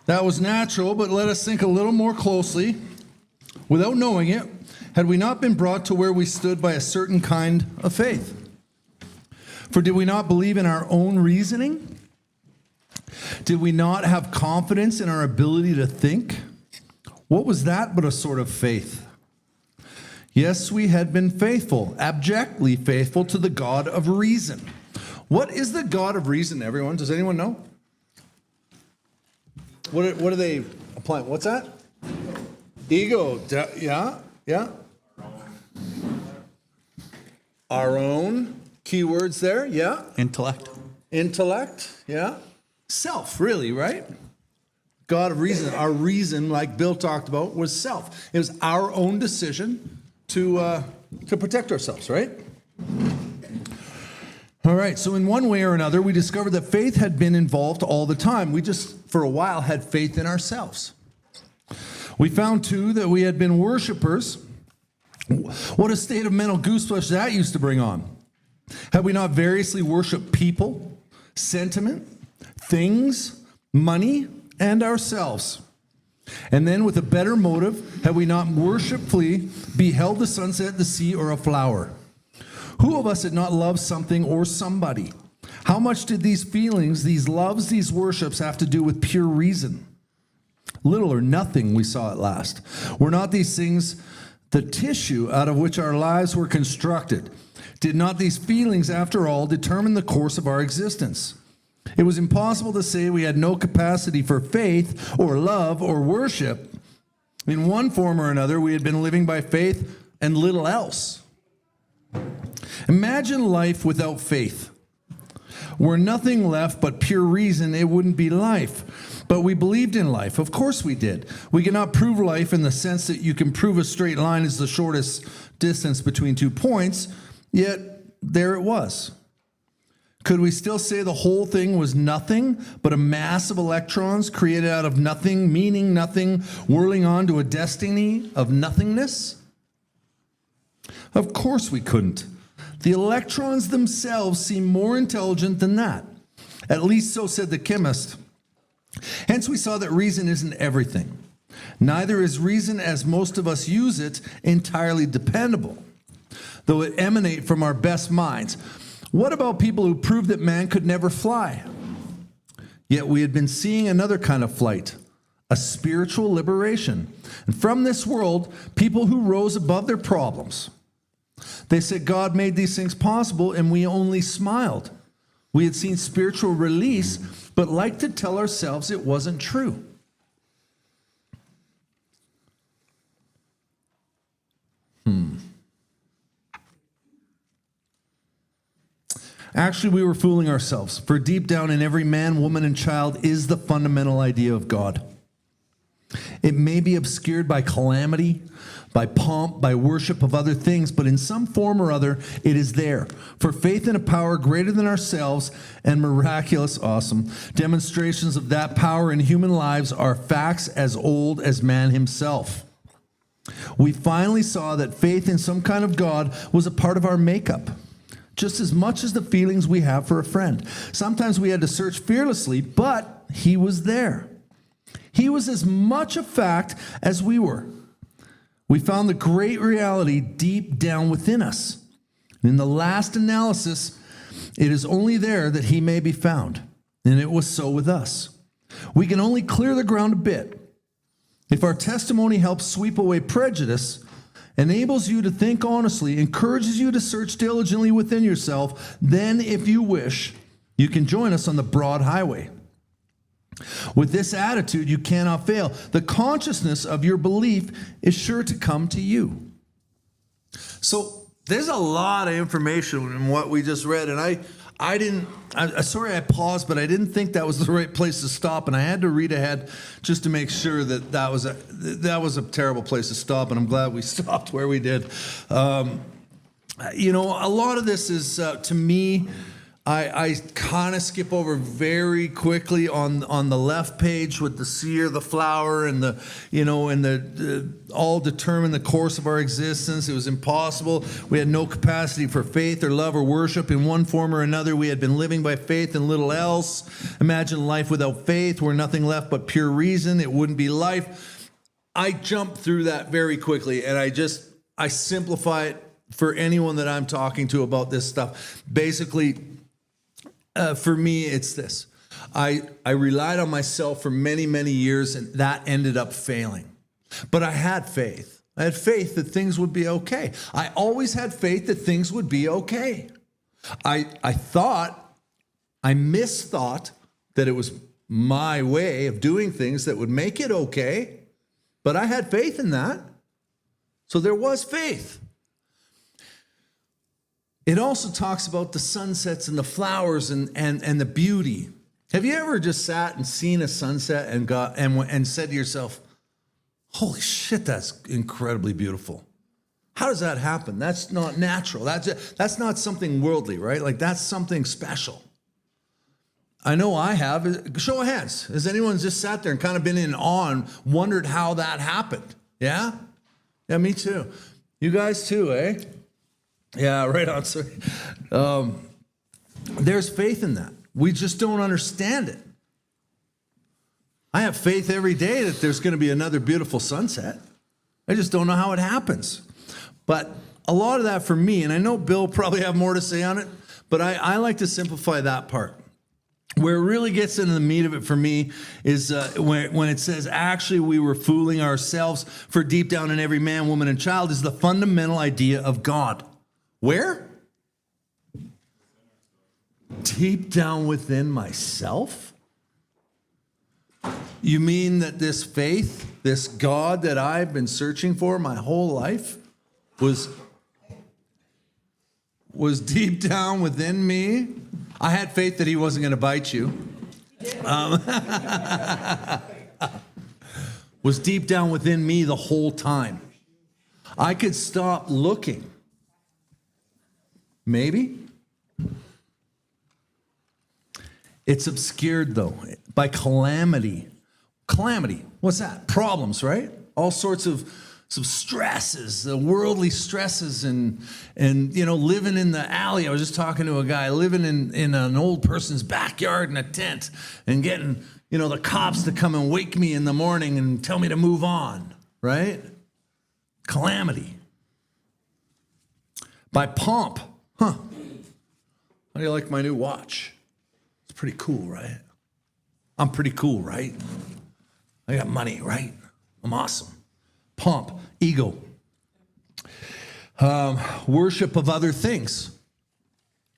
That was natural, but let us think a little more closely. Without knowing it, had we not been brought to where we stood by a certain kind of faith? For did we not believe in our own reasoning? Did we not have confidence in our ability to think? What was that but a sort of faith? Yes, we had been faithful, abjectly faithful to the God of reason. What is the God of reason, everyone? Does anyone know? What are they applying? What's that? Ego, yeah. Our own, keywords there, yeah. Intellect. Intellect, yeah. Self, really, right? God of reason, our reason, like Bill talked about, was self. It was our own decision to protect ourselves, right? All right, so in one way or another, we discovered that faith had been involved all the time. We just, for a while, had faith in ourselves. We found, too, that we had been worshipers. What a state of mental goosebumps that used to bring on. Had we not variously worshiped people, sentiment, things, money, and ourselves? And then with a better motive, had we not worshipfully beheld the sunset, the sea, or a flower? Who of us had not loved something or somebody? How much did these feelings, these loves, these worships have to do with pure reason? Little or nothing, we saw at last. Were not these things the tissue out of which our lives were constructed? Did not these feelings, after all, determine the course of our existence? It was impossible to say we had no capacity for faith or love or worship. In one form or another, we had been living by faith and little else. Imagine life without faith. Were nothing left but pure reason, it wouldn't be life. But we believed in life. Of course we did. We cannot prove life in the sense that you can prove a straight line is the shortest distance between 2 points, yet there it was. Could we still say the whole thing was nothing but a mass of electrons created out of nothing, meaning nothing, whirling on to a destiny of nothingness? Of course we couldn't. The electrons themselves seem more intelligent than that. At least so said the chemist. Hence we saw that reason isn't everything. Neither is reason, as most of us use it, entirely dependable, though it emanate from our best minds. What about people who proved that man could never fly? Yet we had been seeing another kind of flight, a spiritual liberation. And from this world, people who rose above their problems. They said God made these things possible, and we only smiled. We had seen spiritual release, but liked to tell ourselves it wasn't true. Actually, we were fooling ourselves, for deep down in every man, woman, and child is the fundamental idea of God. It may be obscured by calamity, by pomp, by worship of other things, but in some form or other, it is there. For faith in a power greater than ourselves and miraculous, awesome, demonstrations of that power in human lives are facts as old as man himself. We finally saw that faith in some kind of God was a part of our makeup, just as much as the feelings we have for a friend. Sometimes we had to search fearlessly, but he was there. He was as much a fact as we were. We found the great reality deep down within us. In the last analysis, it is only there that he may be found. And it was so with us. We can only clear the ground a bit. If our testimony helps sweep away prejudice, enables you to think honestly, encourages you to search diligently within yourself, then, if you wish, you can join us on the broad highway. With this attitude, you cannot fail. The consciousness of your belief is sure to come to you. So there's a lot of information in what we just read, and sorry I paused, but I didn't think that was the right place to stop, and I had to read ahead just to make sure that was a terrible place to stop, and I'm glad we stopped where we did. A lot of this is, to me, I kind of skip over very quickly on the left page with the seer, the flower, and all determine the course of our existence. It was impossible. We had no capacity for faith or love or worship in one form or another. We had been living by faith and little else. Imagine life without faith, where nothing left but pure reason. It wouldn't be life. I jumped through that very quickly, and I simplify it for anyone that I'm talking to about this stuff. Basically, for me, it's this. I relied on myself for many, many years, and that ended up failing. But I had faith. I had faith that things would be okay. I always had faith that things would be okay. I misthought that it was my way of doing things that would make it okay. But I had faith in that. So there was faith. It also talks about the sunsets and the flowers and the beauty. Have you ever just sat and seen a sunset and said to yourself, holy shit, that's incredibly beautiful? How does that happen? That's not natural. That's not something worldly, right? Like, that's something special. I know I have. Show of hands. Has anyone just sat there and kind of been in awe and wondered how that happened? Yeah? Yeah, me too. You guys too, eh? Yeah, right on. Sorry. There's faith in that. We just don't understand it. I have faith every day that there's going to be another beautiful sunset. I just don't know how it happens. But a lot of that for me, and I know Bill probably have more to say on it, but I like to simplify that part. Where it really gets into the meat of it for me is when it says, actually, we were fooling ourselves, for deep down in every man, woman, and child is the fundamental idea of God. Where? Deep down within myself? You mean that this faith, this God that I've been searching for my whole life was deep down within me? I had faith that he wasn't going to bite you. Was deep down within me the whole time. I could stop looking. Maybe. It's obscured, though, by calamity. Calamity, what's that? Problems, right? All sorts of some stresses, the worldly stresses, and living in the alley. I was just talking to a guy living in an old person's backyard in a tent and getting, the cops to come and wake me in the morning and tell me to move on, right? Calamity. By pomp. Huh. How do you like my new watch? It's pretty cool, right? I'm pretty cool, right? I got money, right? I'm awesome. Pomp, ego, worship of other things.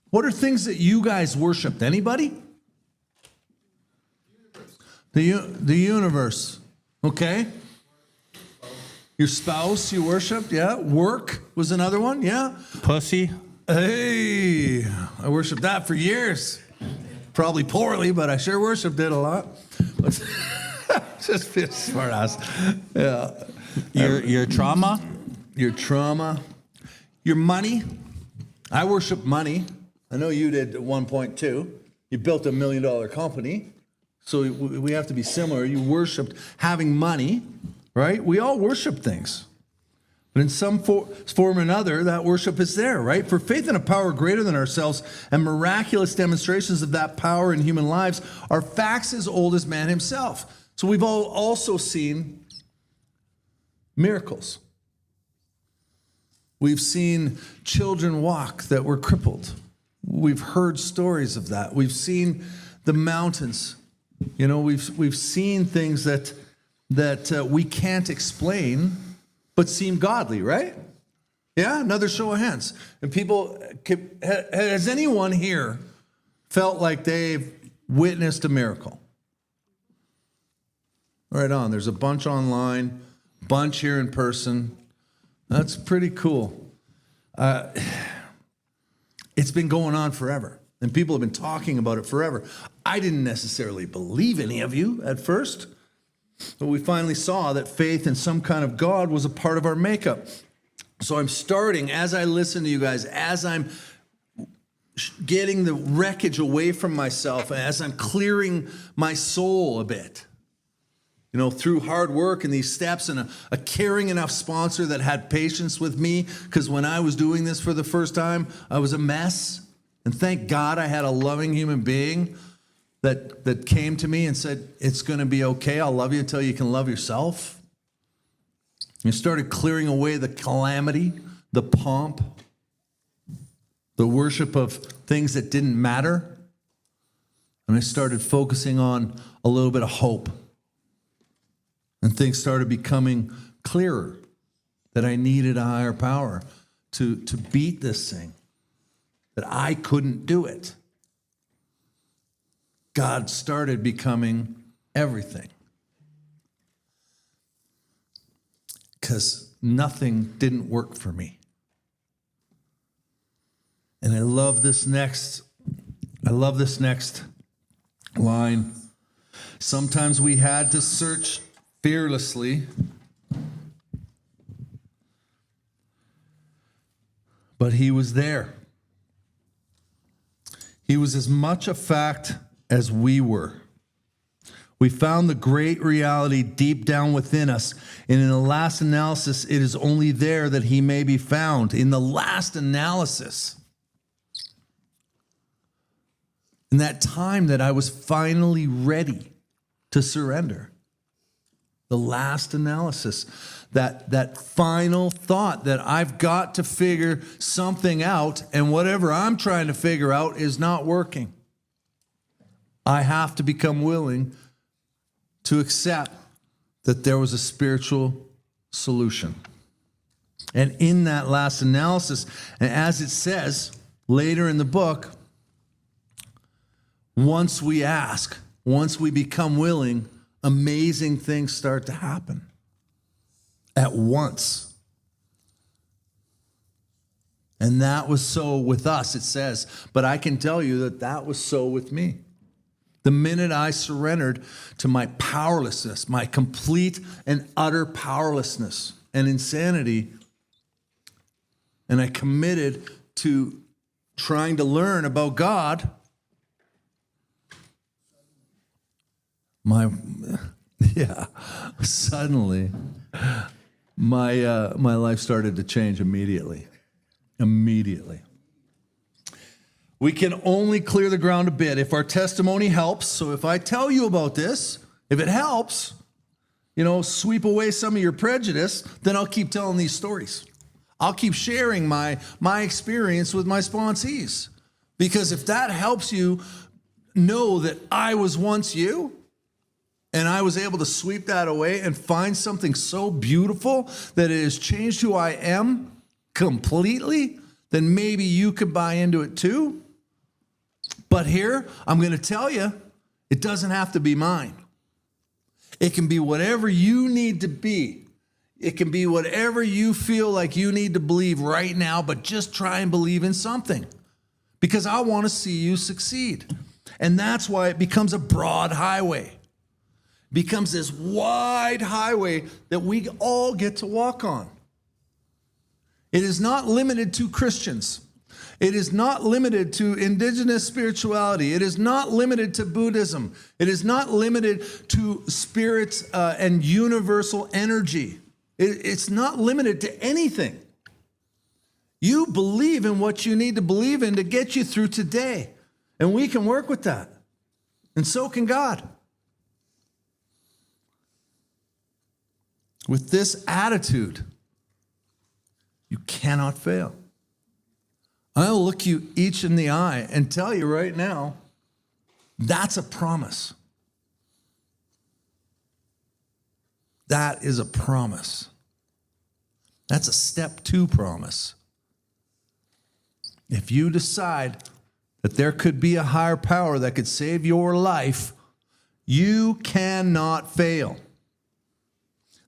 What are things that you guys worshiped? Anybody? The universe. Okay. Your spouse you worshiped, yeah. Work was another one, yeah. Pussy. Hey, I worshiped that for years. Probably poorly, but I sure worshiped it a lot. Just be a smart ass. Yeah. Your trauma. Your trauma. Your money. I worship money. I know you did at one point too. You built $1 million company. So we have to be similar. You worshiped having money, right? We all worship things. But in some form or another, that worship is there, right? For faith in a power greater than ourselves and miraculous demonstrations of that power in human lives are facts as old as man himself. So we've all also seen miracles. We've seen children walk that were crippled. We've heard stories of that. We've seen the mountains. We've seen things that we can't explain, but seem godly, right? Yeah, another show of hands. And people, has anyone here felt like they've witnessed a miracle? Right on. There's a bunch online, bunch here in person. That's pretty cool. It's been going on forever, and people have been talking about it forever. I didn't necessarily believe any of you at first, but we finally saw that faith in some kind of God was a part of our makeup. So I'm starting, as I listen to you guys, as I'm getting the wreckage away from myself, as I'm clearing my soul a bit, through hard work and these steps and a caring enough sponsor that had patience with me, because when I was doing this for the first time, I was a mess. And thank God I had a loving human being that came to me and said, it's going to be okay. I'll love you until you can love yourself. And started clearing away the calamity, the pomp, the worship of things that didn't matter. And I started focusing on a little bit of hope. And things started becoming clearer that I needed a higher power to beat this thing, that I couldn't do it. God started becoming everything. because nothing didn't work for me. And I love this next line. Sometimes we had to search fearlessly, but he was there. He was as much a fact as we were. We found the great reality deep down within us. And in the last analysis, it is only there that he may be found. In the last analysis, in that time that I was finally ready to surrender, the last analysis, that final thought that I've got to figure something out, and whatever I'm trying to figure out is not working. I have to become willing to accept that there was a spiritual solution. And in that last analysis, and as it says later in the book, once we ask, once we become willing, amazing things start to happen at once. And that was so with us, it says, but I can tell you that that was so with me. The minute I surrendered to my powerlessness, my complete and utter powerlessness and insanity, and I committed to trying to learn about God, suddenly my life started to change immediately. Immediately. We can only clear the ground a bit if our testimony helps. So if I tell you about this, if it helps, sweep away some of your prejudice, then I'll keep telling these stories. I'll keep sharing my experience with my sponsees. Because if that helps you know that I was once you, and I was able to sweep that away and find something so beautiful that it has changed who I am completely, then maybe you could buy into it too. But here, I'm going to tell you, it doesn't have to be mine. It can be whatever you need to be. It can be whatever you feel like you need to believe right now, but just try and believe in something. Because I want to see you succeed. And that's why it becomes a broad highway. It becomes this wide highway that we all get to walk on. It is not limited to Christians. It is not limited to indigenous spirituality. It is not limited to Buddhism. It is not limited to spirits and universal energy. It's not limited to anything. You believe in what you need to believe in to get you through today. And we can work with that. And so can God. With this attitude, you cannot fail. I'll look you each in the eye and tell you right now, that's a promise. That is a promise. That's a step 2 promise. If you decide that there could be a higher power that could save your life, you cannot fail.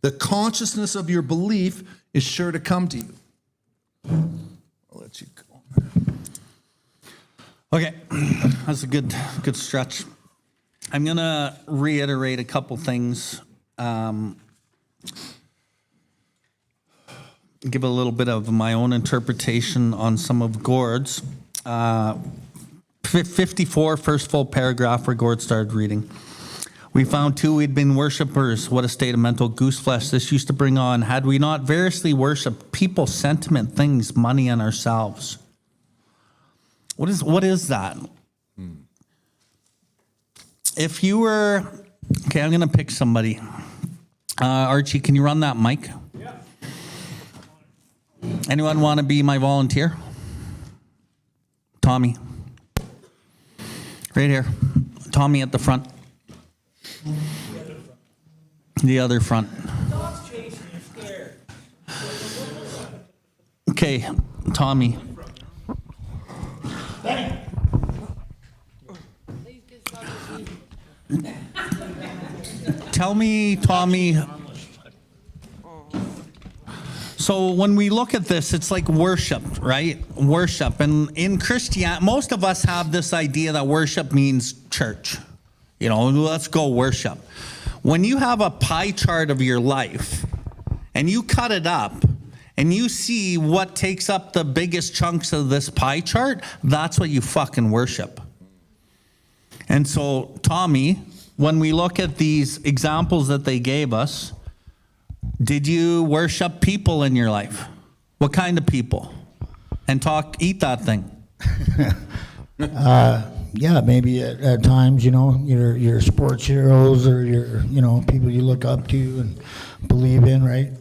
The consciousness of your belief is sure to come to you. I'll let you go. Okay, that's a good stretch. I'm going to reiterate a couple things. Give a little bit of my own interpretation on some of Gord's. 54, first full paragraph where Gord started reading. We found too we'd been worshippers. What a state of mental goose flesh this used to bring on. Had we not variously worshipped people, sentiment, things, money, and ourselves. What is that? If you were, okay, I'm going to pick somebody. Archie, can you run that mic? Yeah. Anyone want to be my volunteer? Tommy. Right here. Tommy at the front. The other front. Dog's chasing you, scared. Okay, Tommy. Tell me, Tommy, So when we look at this, it's like worship, right? Worship. And in Christianity, most of us have this idea that worship means church. You know, let's go worship. When you have a pie chart of your life and you cut it up and you see what takes up the biggest chunks of this pie chart, that's what you fucking worship. And so, Tommy, when we look at these examples that they gave us, did you worship people in your life? What kind of people? And eat that thing. Yeah, maybe at times, you know, your sports heroes or your, you know, people you look up to and believe in, right?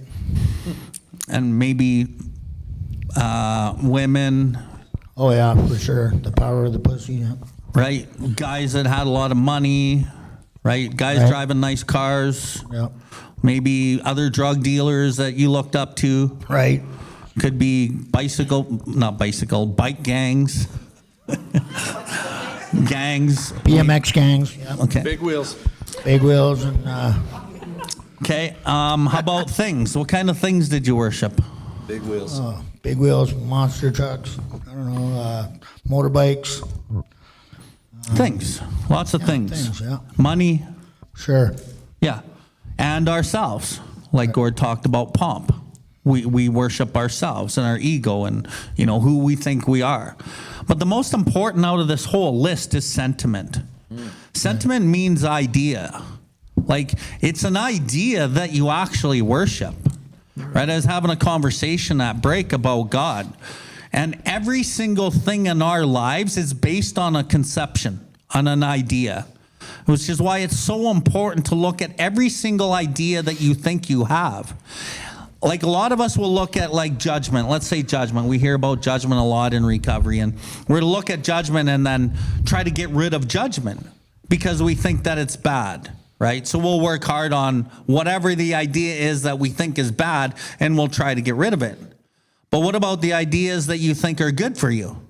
And maybe women. Oh yeah, for sure. The power of the pussy. Yeah. Right? Guys that had a lot of money, right? Guys Right. driving nice cars. Yeah. Maybe other drug dealers that you looked up to. Right. Could be bike gangs. Gangs. BMX gangs. Yeah. Okay. Big wheels. Big wheels and Okay. How about things? What kind of things did you worship? Big wheels. big wheels, monster trucks. I don't know, motorbikes. Things. Lots of things. Things, yeah. Money. Sure. Yeah. And ourselves. Like Gord talked about pomp. We worship ourselves and our ego and, you know, who we think we are. But the most important out of this whole list is sentiment. Sentiment means idea. Like, it's an idea that you actually worship. Right? I was having a conversation at break about God. And every single thing in our lives is based on a conception, on an idea. Which is why it's so important to look at every single idea that you think you have. Like, a lot of us will look at, like, judgment. Let's say judgment. We hear about judgment a lot in recovery. And we're to look at judgment and then try to get rid of judgment because we think that it's bad, right? So we'll work hard on whatever the idea is that we think is bad, and we'll try to get rid of it. But what about the ideas that you think are good for you?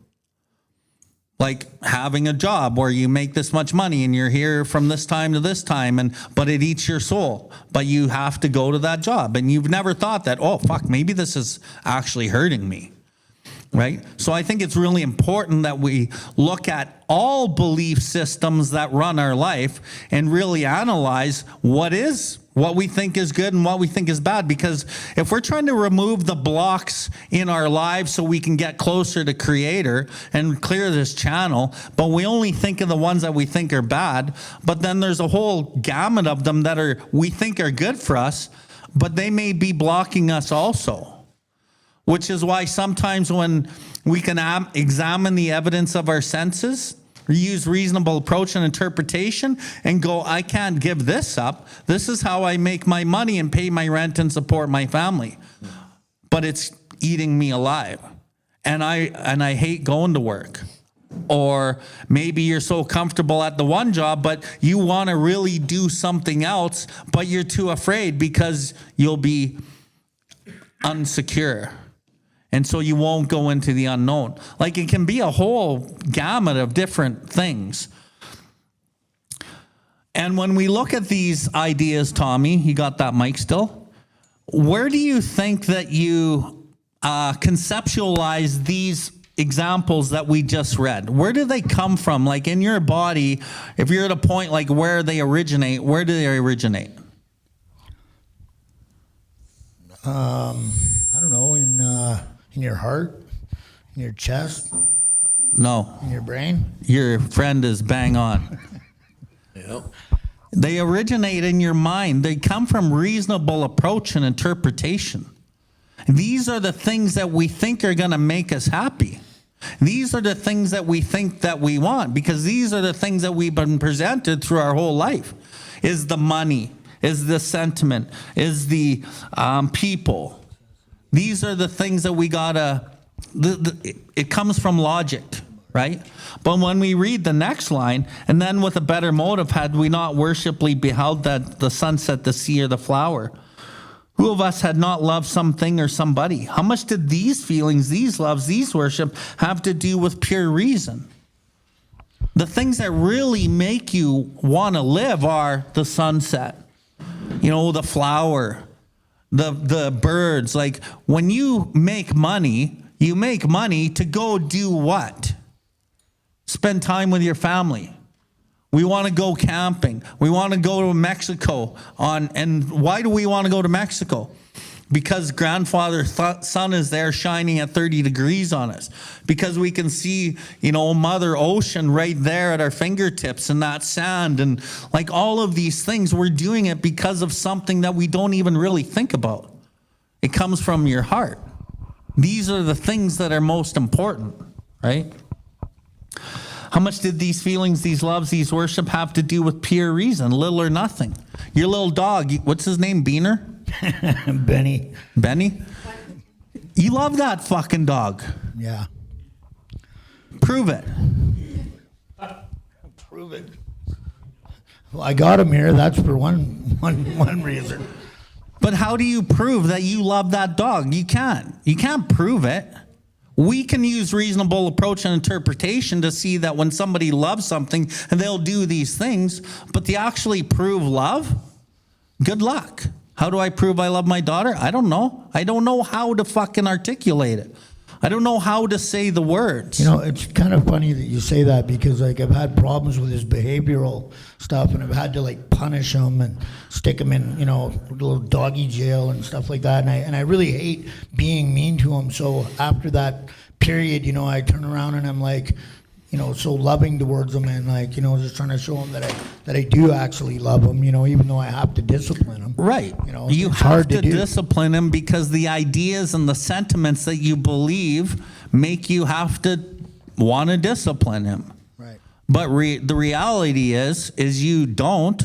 Like having a job where you make this much money and you're here from this time to this time, but it eats your soul. But you have to go to that job, and you've never thought that, oh, fuck, maybe this is actually hurting me, right? So I think it's really important that we look at all belief systems that run our life and really analyze what we think is good and what we think is bad. Because if we're trying to remove the blocks in our lives so we can get closer to Creator and clear this channel, but we only think of the ones that we think are bad, but then there's a whole gamut of them that we think are good for us, but they may be blocking us also. Which is why sometimes when we can examine the evidence of our senses, use reasonable approach and interpretation and go, I can't give this up. This is how I make my money and pay my rent and support my family. But it's eating me alive. And I hate going to work. Or maybe you're so comfortable at the one job, but you want to really do something else, but you're too afraid because you'll be unsecure. And so you won't go into the unknown. Like, it can be a whole gamut of different things. And when we look at these ideas, Tommy, you got that mic still? Where do you think that you conceptualize these examples that we just read? Where do they come from? Like, in your body, if you're at a point like where they originate, where do they originate? I don't know, in your heart, in your chest, No. in your brain. Your friend is bang on. Yep. They originate in your mind. They come from reasonable approach and interpretation. These are the things that we think are going to make us happy. These are the things that we think that we want, because these are the things that we've been presented through our whole life. Is the money, is the sentiment, is the people. These are the things that we gotta, it comes from logic, right? But when we read the next line, and then with a better motive, had we not worshipfully beheld that the sunset, the sea, or the flower, who of us had not loved something or somebody? How much did these feelings, these loves, these worship have to do with pure reason? The things that really make you want to live are the sunset, you know, the flower, the birds. Like when you make money to go do what? Spend time with your family. We want to go camping. We want to go to Mexico and why do we want to go to Mexico? Because grandfather sun is there shining at 30 degrees on us. Because we can see, Mother Ocean right there at our fingertips and that sand and like all of these things. We're doing it because of something that we don't even really think about. It comes from your heart. These are the things that are most important, right? How much did these feelings, these loves, these worship have to do with pure reason? Little or nothing. Your little dog, what's his name? Beaner? Benny. Benny? You love that fucking dog. Yeah. Prove it. Prove it. Well, I got him here. That's for one reason. But how do you prove that you love that dog? You can't. You can't prove it. We can use reasonable approach and interpretation to see that when somebody loves something, and they'll do these things, but to actually prove love, good luck. How do I prove I love my daughter? I don't know. I don't know how to fucking articulate it. I don't know how to say the words. It's kind of funny that you say that because like I've had problems with his behavioral stuff and I've had to like punish him and stick him in, little doggy jail and stuff like that. And I really hate being mean to him. So after that period, I turn around and I'm like, so loving towards him and like, just trying to show him that I do actually love him, even though I have to discipline him. Right. You it's have hard to do. discipline him because the ideas and the sentiments that you believe make you have to want to discipline him. Right. But the reality is you don't.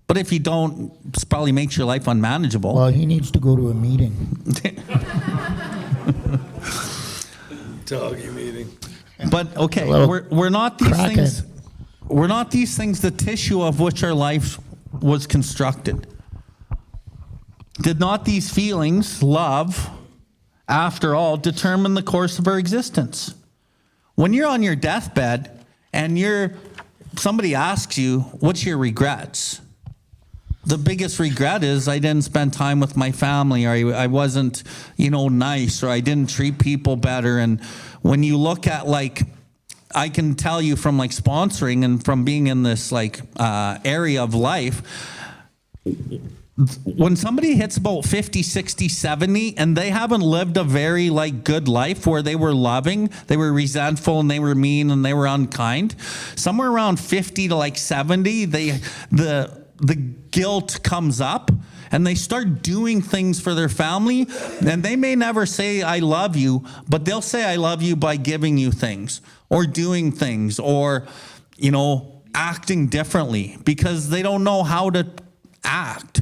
But if you don't, it probably makes your life unmanageable. Well, he needs to go to a meeting. Doggy meeting. But okay, Hello. we're not these Crackhead. things. We're not these things the tissue of which our life was constructed. Did not these feelings, love, after all, determine the course of our existence? When you're on your deathbed and somebody asks you, what's your regrets? The biggest regret is I didn't spend time with my family, or I wasn't, nice, or I didn't treat people better. And when you look at I can tell you from sponsoring and from being in this area of life, when somebody hits about 50, 60, 70, and they haven't lived a very good life where they were loving, they were resentful, and they were mean, and they were unkind, somewhere around 50 to 70, the guilt comes up and they start doing things for their family, and they may never say I love you, but they'll say I love you by giving you things or doing things or acting differently because they don't know how to act.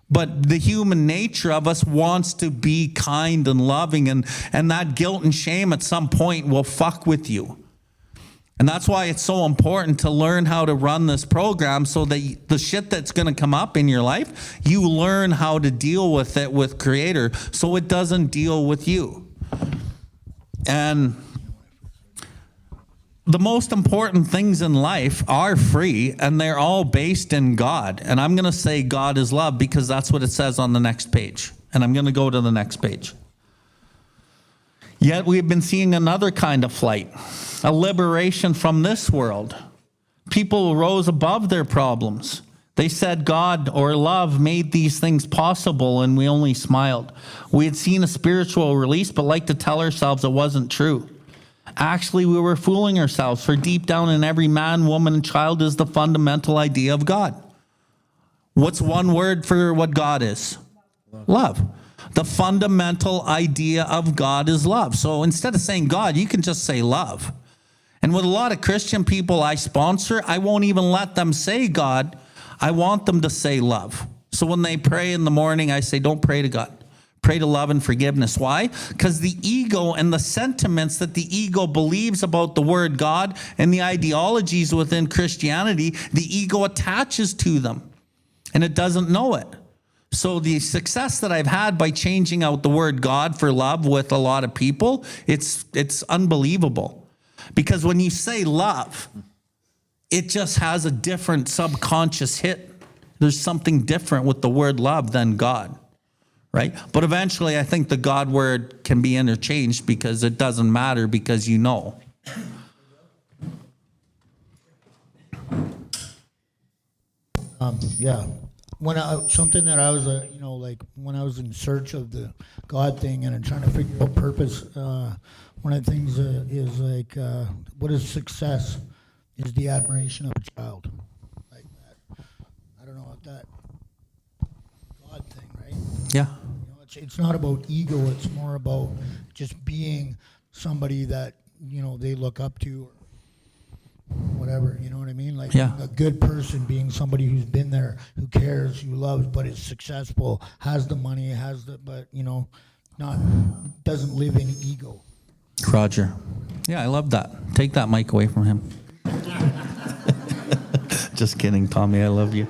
But the human nature of us wants to be kind and loving, and that guilt and shame at some point will fuck with you. And that's why it's so important to learn how to run this program so that the shit that's going to come up in your life, you learn how to deal with it with Creator so it doesn't deal with you. And the most important things in life are free, and they're all based in God. And I'm going to say God is love because that's what it says on the next page. And I'm going to go to the next page. Yet we've been seeing another kind of flight, a liberation from this world. People rose above their problems. They said God or love made these things possible, and we only smiled. We had seen a spiritual release, but like to tell ourselves it wasn't true. Actually, we were fooling ourselves, for deep down in every man, woman, and child is the fundamental idea of God. What's one word for what God is? Love. The fundamental idea of God is love. So instead of saying God, you can just say love. And with a lot of Christian people I sponsor, I won't even let them say God. I want them to say love. So when they pray in the morning, I say, don't pray to God. Pray to love and forgiveness. Why? Because the ego and the sentiments that the ego believes about the word God and the ideologies within Christianity, the ego attaches to them. And it doesn't know it. So the success that I've had by changing out the word God for love with a lot of people, it's unbelievable. Because when you say love, it just has a different subconscious hit. There's something different with the word love than God, right? But eventually I think the God word can be interchanged because it doesn't matter because you know. Yeah. Something that I was, like when I was in search of the God thing and I'm trying to figure out purpose, one of the things is like, what is success? Is the admiration of a child. Like that. I don't know what that God thing, right? Yeah. It's not about ego. It's more about just being somebody that, they look up to or whatever, you know what I mean? Like Yeah. a good person, being somebody who's been there, who cares, who loves, but is successful, has the money, but not, doesn't live in ego. Roger. Yeah, I love that. Take that mic away from him. Just kidding, Tommy. I love you.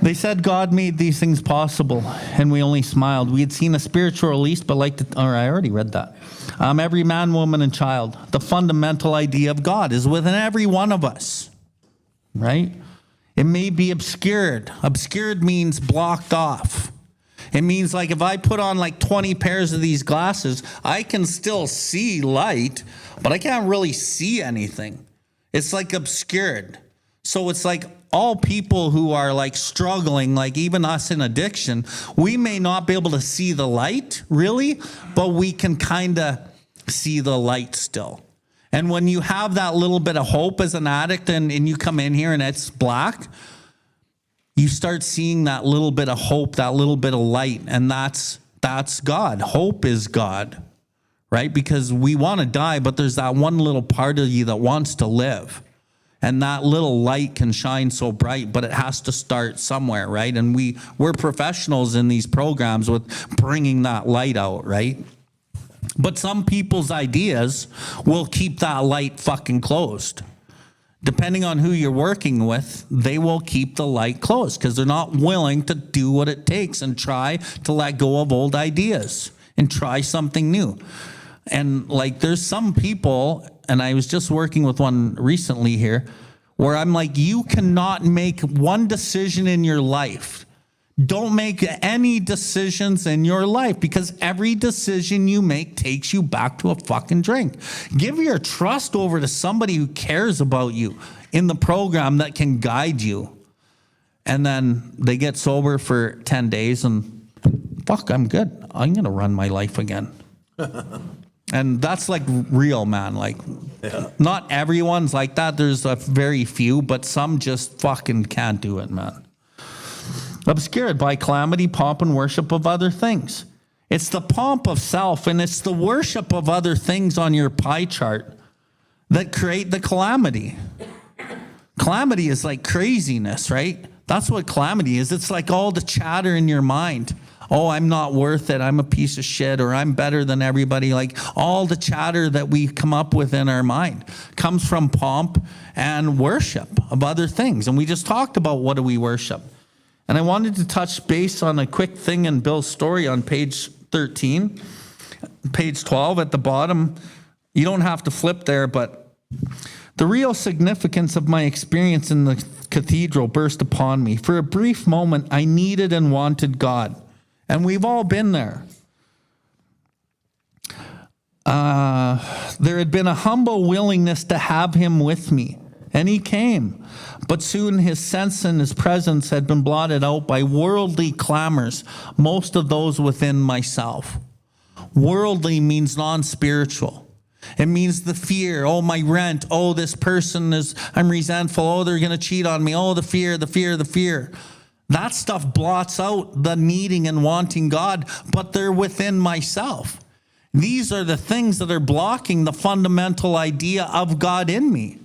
They said God made these things possible, and we only smiled. We had seen a spiritual release, but I already read that. Every man, woman, and child. The fundamental idea of God is within every one of us, right? It may be obscured. Obscured means blocked off. It means like if I put on like 20 pairs of these glasses, I can still see light, but I can't really see anything. It's like obscured. So it's like all people who are like struggling, like even us in addiction, we may not be able to see the light really, but we can kind of see the light still. And when you have that little bit of hope as an addict and you come in here and it's black, you start seeing that little bit of hope, that little bit of light, and that's God. Hope is God, right? Because we want to die, but there's that one little part of you that wants to live. And that little light can shine so bright, but it has to start somewhere, right? And we're professionals in these programs with bringing that light out, right? But some people's ideas will keep that light fucking closed. Depending on who you're working with, they will keep the light closed because they're not willing to do what it takes and try to let go of old ideas and try something new. And like there's some people, and I was just working with one recently here, where I'm like, you cannot make one decision in your life. Don't make any decisions in your life because every decision you make takes you back to a fucking drink. Give your trust over to somebody who cares about you in the program that can guide you. And then they get sober for 10 days and fuck, I'm good. I'm going to run my life again. And that's like real, man. Like, not everyone's like that. There's a very few, but some just fucking can't do it, man. Obscured by calamity, pomp, and worship of other things. It's the pomp of self and it's the worship of other things on your pie chart that create the calamity. Calamity is like craziness, right? That's what calamity is. It's like all the chatter in your mind. Oh, I'm not worth it. I'm a piece of shit, or I'm better than everybody. Like all the chatter that we come up with in our mind comes from pomp and worship of other things. And we just talked about what do we worship. And I wanted to touch base on a quick thing in Bill's story on page 13, page 12 at the bottom. You don't have to flip there, but the real significance of my experience in the cathedral burst upon me. For a brief moment, I needed and wanted God. And we've all been there. There had been a humble willingness to have him with me. And he came. But soon his sense and his presence had been blotted out by worldly clamors, most of those within myself. Worldly means non-spiritual. It means the fear. Oh, my rent. Oh, this person I'm resentful. Oh, they're going to cheat on me. Oh, the fear, the fear, the fear. That stuff blots out the needing and wanting God, but they're within myself. These are the things that are blocking the fundamental idea of God in me.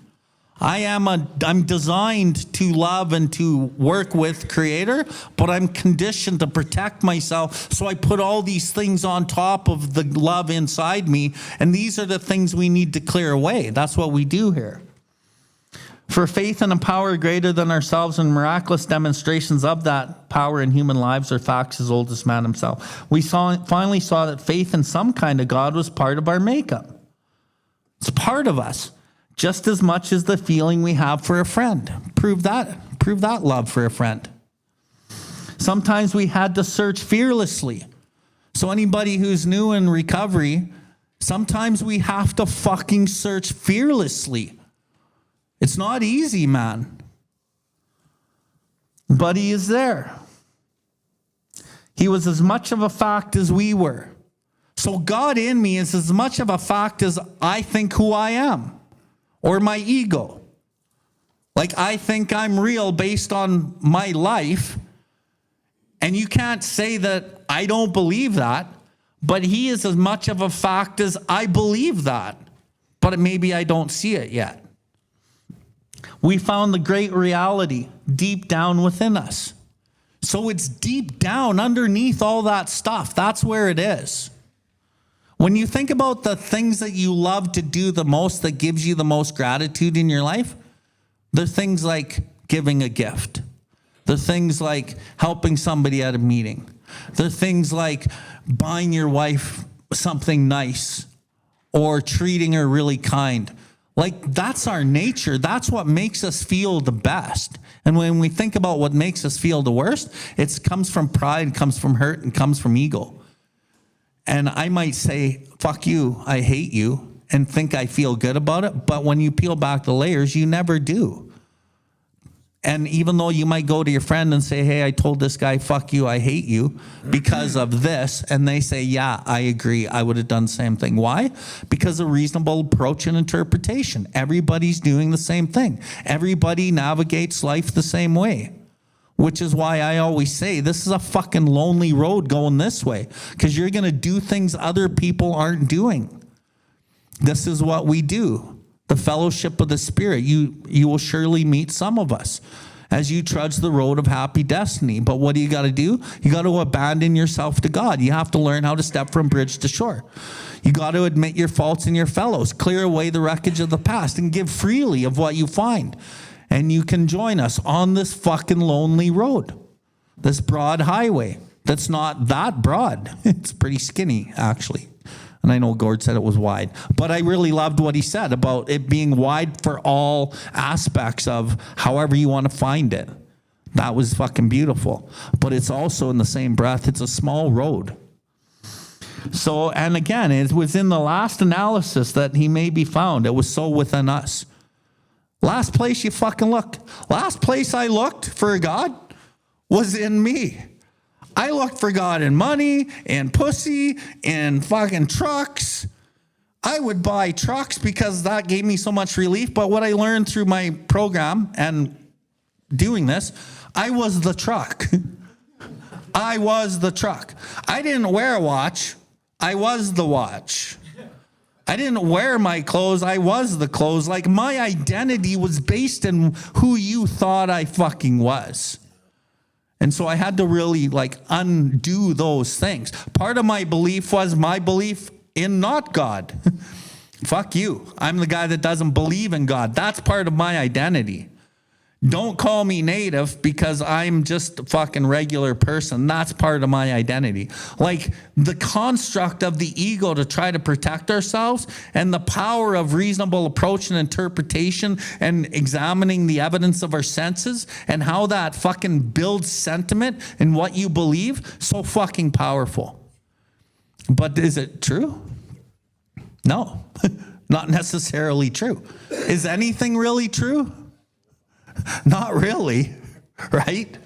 I'm designed to love and to work with Creator, but I'm conditioned to protect myself. So I put all these things on top of the love inside me. And these are the things we need to clear away. That's what we do here. For faith and a power greater than ourselves and miraculous demonstrations of that power in human lives are facts as old as man himself. We finally saw that faith in some kind of God was part of our makeup. It's part of us. Just as much as the feeling we have for a friend. Prove that love for a friend. Sometimes we had to search fearlessly. So anybody who's new in recovery, sometimes we have to fucking search fearlessly. It's not easy, man. But he is there. He was as much of a fact as we were. So God in me is as much of a fact as I think who I am, or my ego. Like, I think I'm real based on my life. And you can't say that I don't believe that, but he is as much of a fact as I believe that. But maybe I don't see it yet. We found the great reality deep down within us. So it's deep down underneath all that stuff. That's where it is. When you think about the things that you love to do the most, that gives you the most gratitude in your life, they're things like giving a gift. They're things like helping somebody at a meeting. They're things like buying your wife something nice or treating her really kind. Like, that's our nature. That's what makes us feel the best. And when we think about what makes us feel the worst, it comes from pride, comes from hurt, and comes from ego. And I might say, fuck you, I hate you, and think I feel good about it. But when you peel back the layers, you never do. And even though you might go to your friend and say, hey, I told this guy, fuck you, I hate you because of this. And they say, yeah, I agree. I would have done the same thing. Why? Because of reasonable approach and interpretation. Everybody's doing the same thing. Everybody navigates life the same way. Which is why I always say this is a fucking lonely road going this way. Because you're going to do things other people aren't doing. This is what we do. The fellowship of the Spirit. You will surely meet some of us as you trudge the road of happy destiny. But what do you got to do? You got to abandon yourself to God. You have to learn how to step from bridge to shore. You got to admit your faults in your fellows, clear away the wreckage of the past, and give freely of what you find. And you can join us on this fucking lonely road, this broad highway that's not that broad. It's pretty skinny, actually. And I know Gord said it was wide, but I really loved what he said about it being wide for all aspects of however you want to find it. That was fucking beautiful. But it's also in the same breath, it's a small road. So, and again, it was in the last analysis that he may be found. It was so within us. Last place you fucking look. Last place I looked for God was in me. I looked for God in money, and pussy, and fucking trucks. I would buy trucks because that gave me so much relief. But what I learned through my program and doing this, I was the truck. I was the truck. I didn't wear a watch. I was the watch. I didn't wear my clothes. I was the clothes. Like, my identity was based in who you thought I fucking was. And so I had to really undo those things. Part of my belief was my belief in not God. Fuck you. I'm the guy that doesn't believe in God. That's part of my identity. Don't call me native because I'm just a fucking regular person. That's part of my identity. Like, the construct of the ego to try to protect ourselves and the power of reasonable approach and interpretation and examining the evidence of our senses and how that fucking builds sentiment in what you believe, so fucking powerful. But is it true? No, not necessarily true. Is anything really true? Not really, right?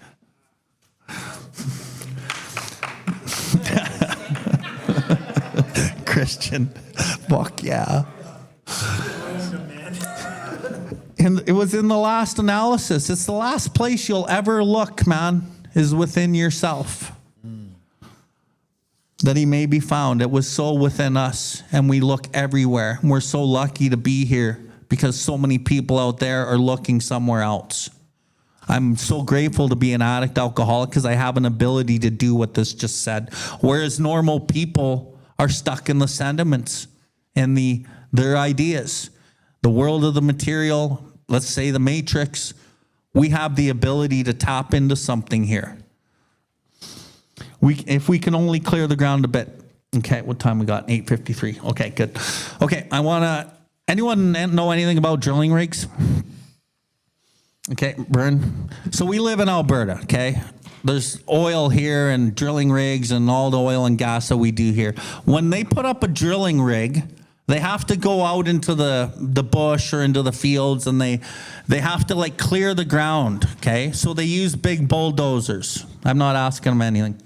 Christian, fuck yeah. And it was in the last analysis. It's the last place you'll ever look, man, is within yourself. That he may be found. It was so within us, and we look everywhere. We're so lucky to be here, because so many people out there are looking somewhere else. I'm so grateful to be an addict alcoholic because I have an ability to do what this just said. Whereas normal people are stuck in the sentiments and their ideas. The world of the material, let's say the matrix, we have the ability to tap into something here. If we can only clear the ground a bit. Okay, what time we got? 8:53. Okay, good. Okay, anyone know anything about drilling rigs? Okay, Burn. So we live in Alberta, okay? there's oil here and drilling rigs and all the oil and gas that we do here. When they put up a drilling rig, they have to go out into the bush or into the fields, and they have to like clear the ground, okay? So they use big bulldozers. I'm not asking them anything.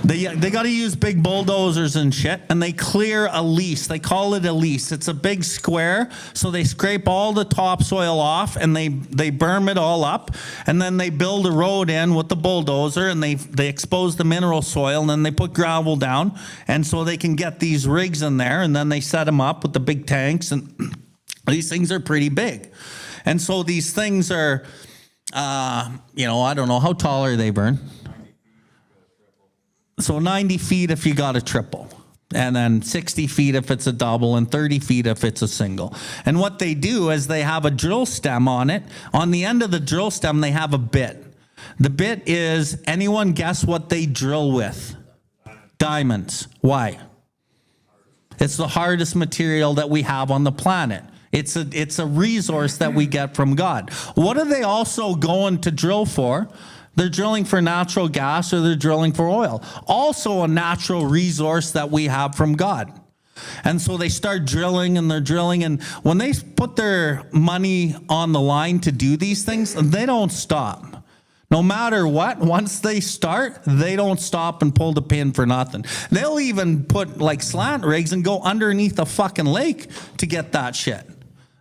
They got to use big bulldozers and shit, and they clear a lease. They call it a lease. It's a big square, so they scrape all the topsoil off, and they berm it all up, and then they build a road in with the bulldozer, and they expose the mineral soil, and then they put gravel down, and so they can get these rigs in there, and then they set them up with the big tanks, and these things are pretty big. And so these things are, I don't know, how tall are they, Vern? So 90 feet if you got a triple, and then 60 feet if it's a double, and 30 feet if it's a single. And what they do is they have a drill stem on it. On the end of the drill stem, they have a bit. The bit is, anyone guess what they drill with? Diamonds. Why? It's the hardest material that we have on the planet. It's a resource that we get from God. What are they also going to drill for? They're drilling for natural gas, or they're drilling for oil. Also a natural resource that we have from God. And so they start drilling, and they're drilling. And when they put their money on the line to do these things, they don't stop. No matter what, once they start, they don't stop and pull the pin for nothing. They'll even put like slant rigs and go underneath the fucking lake to get that shit.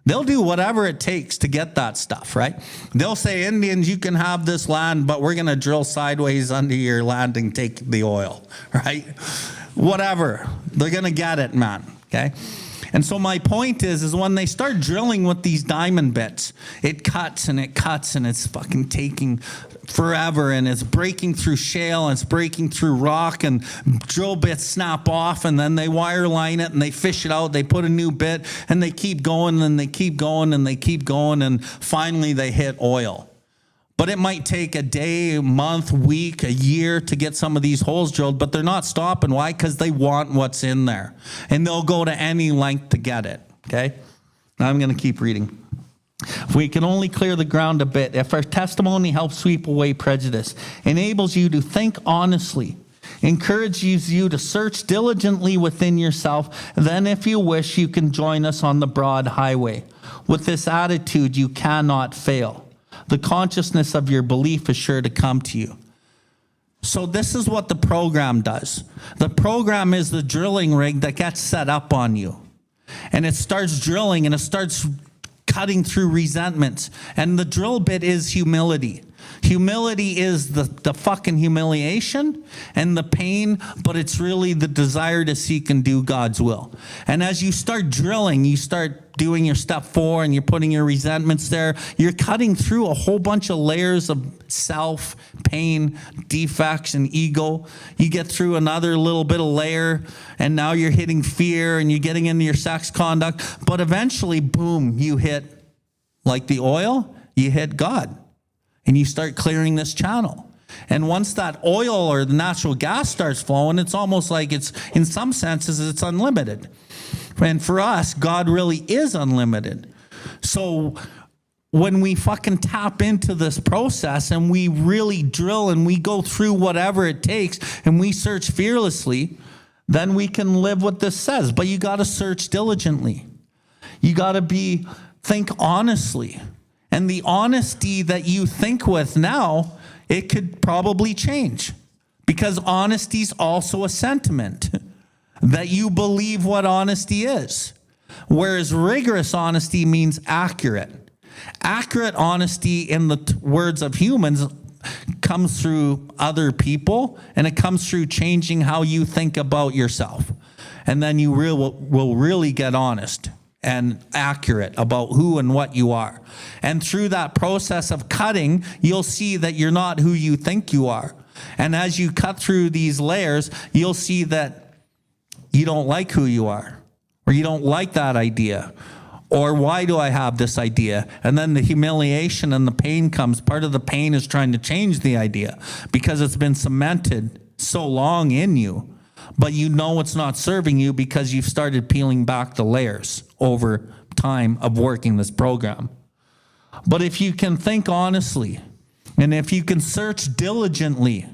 They'll do whatever it takes to get that stuff, right? They'll say, Indians, you can have this land, but we're going to drill sideways under your land and take the oil, right? Whatever. They're going to get it, man, okay? And so my point is when they start drilling with these diamond bits, it cuts and it's fucking taking forever, and it's breaking through shale, and it's breaking through rock, and drill bits snap off, and then they wire line it, and they fish it out, they put a new bit, and they keep going, and they keep going, and they keep going, and finally they hit oil. But it might take a day, a month, week, a year to get some of these holes drilled, but they're not stopping. Why? Because they want what's in there, and they'll go to any length to get it, okay? Now I'm going to keep reading. If we can only clear the ground a bit, if our testimony helps sweep away prejudice, enables you to think honestly, encourages you to search diligently within yourself, then if you wish, you can join us on the broad highway. With this attitude, you cannot fail. The consciousness of your belief is sure to come to you. So this is what the program does. The program is the drilling rig that gets set up on you. And it starts drilling, and it starts cutting through resentments. And the drill bit is humility. Humility is the fucking humiliation and the pain, but it's really the desire to seek and do God's will. And as you start drilling, you start doing your step 4, and you're putting your resentments there. You're cutting through a whole bunch of layers of self, pain, defects, and ego. You get through another little bit of layer, and now you're hitting fear, and you're getting into your sex conduct. But eventually, boom, you hit, like the oil, you hit God. And you start clearing this channel. And once that oil or the natural gas starts flowing, it's almost like it's, in some senses, it's unlimited. And for us, God really is unlimited. So when we fucking tap into this process, and we really drill, and we go through whatever it takes, and we search fearlessly, then we can live what this says. But you got to search diligently. You got to think honestly. And the honesty that you think with now, it could probably change, because honesty is also a sentiment that you believe what honesty is. Whereas rigorous honesty means accurate. Accurate honesty, in the words of humans, comes through other people, and it comes through changing how you think about yourself. And then you will really get honest and accurate about who and what you are. And through that process of cutting, you'll see that you're not who you think you are. And as you cut through these layers, you'll see that you don't like who you are, or you don't like that idea, or why do I have this idea? And then the humiliation and the pain comes. Part of the pain is trying to change the idea, because it's been cemented so long in you. But you know it's not serving you, because you've started peeling back the layers over time of working this program. But if you can think honestly, And if you can search diligently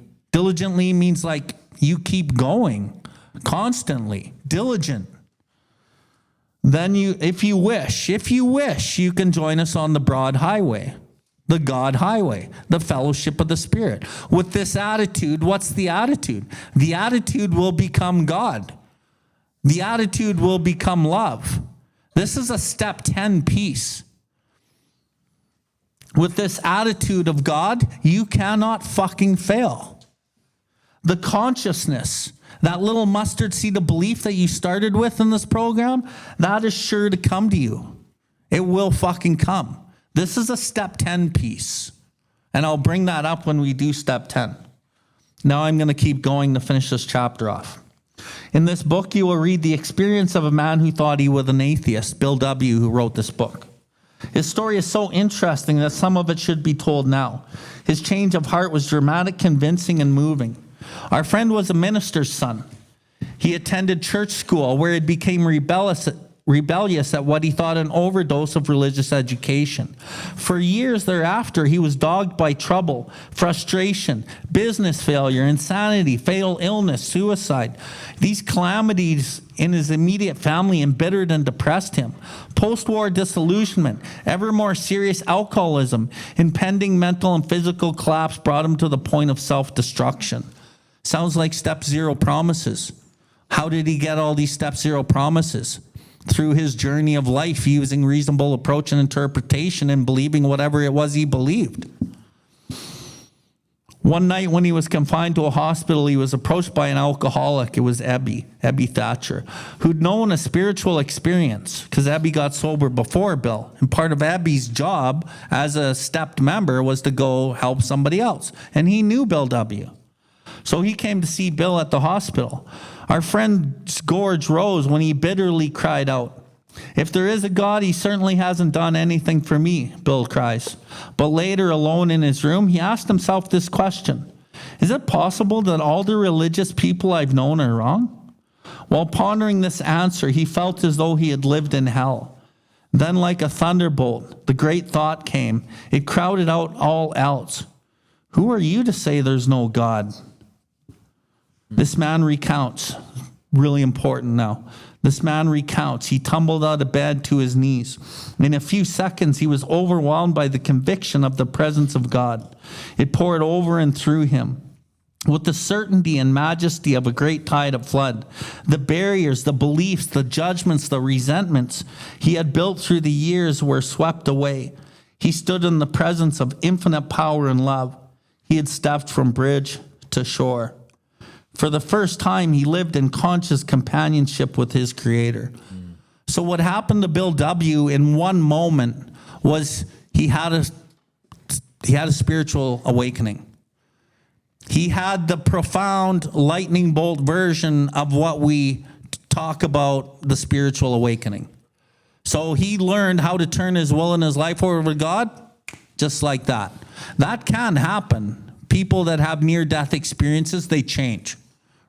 means like you keep going constantly, diligent. Then if you wish, you can join us on the broad highway, the God highway, the fellowship of the Spirit. With this attitude, what's the attitude? The attitude will become God. The attitude will become love. This is a step 10 piece. With this attitude of God, you cannot fucking fail. The consciousness, that little mustard seed of belief that you started with in this program, that is sure to come to you. It will fucking come. This is a step 10 piece. And I'll bring that up when we do step 10. Now I'm going to keep going to finish this chapter off. In this book, you will read the experience of a man who thought he was an atheist, Bill W., who wrote this book. His story is so interesting that some of it should be told now. His change of heart was dramatic, convincing, and moving. Our friend was a minister's son. He attended church school where he became rebellious at what he thought an overdose of religious education. For years thereafter, he was dogged by trouble, frustration, business failure, insanity, fatal illness, suicide. These calamities in his immediate family embittered and depressed him. Post-war disillusionment, ever more serious alcoholism, impending mental and physical collapse brought him to the point of self-destruction. Sounds like step 0 promises. How did he get all these step 0 promises? Through his journey of life, using reasonable approach and interpretation and believing whatever it was he believed. One night when he was confined to a hospital, he was approached by an alcoholic. It was Ebby Thatcher, who'd known a spiritual experience because Ebby got sober before Bill. And part of Ebby's job as a stepped member was to go help somebody else. And he knew Bill W. So he came to see Bill at the hospital. Our friend's gorge rose when he bitterly cried out, "If there is a God, he certainly hasn't done anything for me," Bill cries. But later, alone in his room, he asked himself this question: is it possible that all the religious people I've known are wrong? While pondering this answer, he felt as though he had lived in hell. Then, like a thunderbolt, the great thought came. It crowded out all else. Who are you to say there's no God? This man recounts, really important now. This man recounts, he tumbled out of bed to his knees. In a few seconds, he was overwhelmed by the conviction of the presence of God. It poured over and through him with the certainty and majesty of a great tide of flood. The barriers, the beliefs, the judgments, the resentments he had built through the years were swept away. He stood in the presence of infinite power and love. He had stepped from bridge to shore. For the first time, he lived in conscious companionship with his Creator. So what happened to Bill W. in one moment was he had a spiritual awakening. He had the profound lightning bolt version of what we talk about the spiritual awakening. So he learned how to turn his will and his life over to God just like that. That can happen. People that have near-death experiences, they change.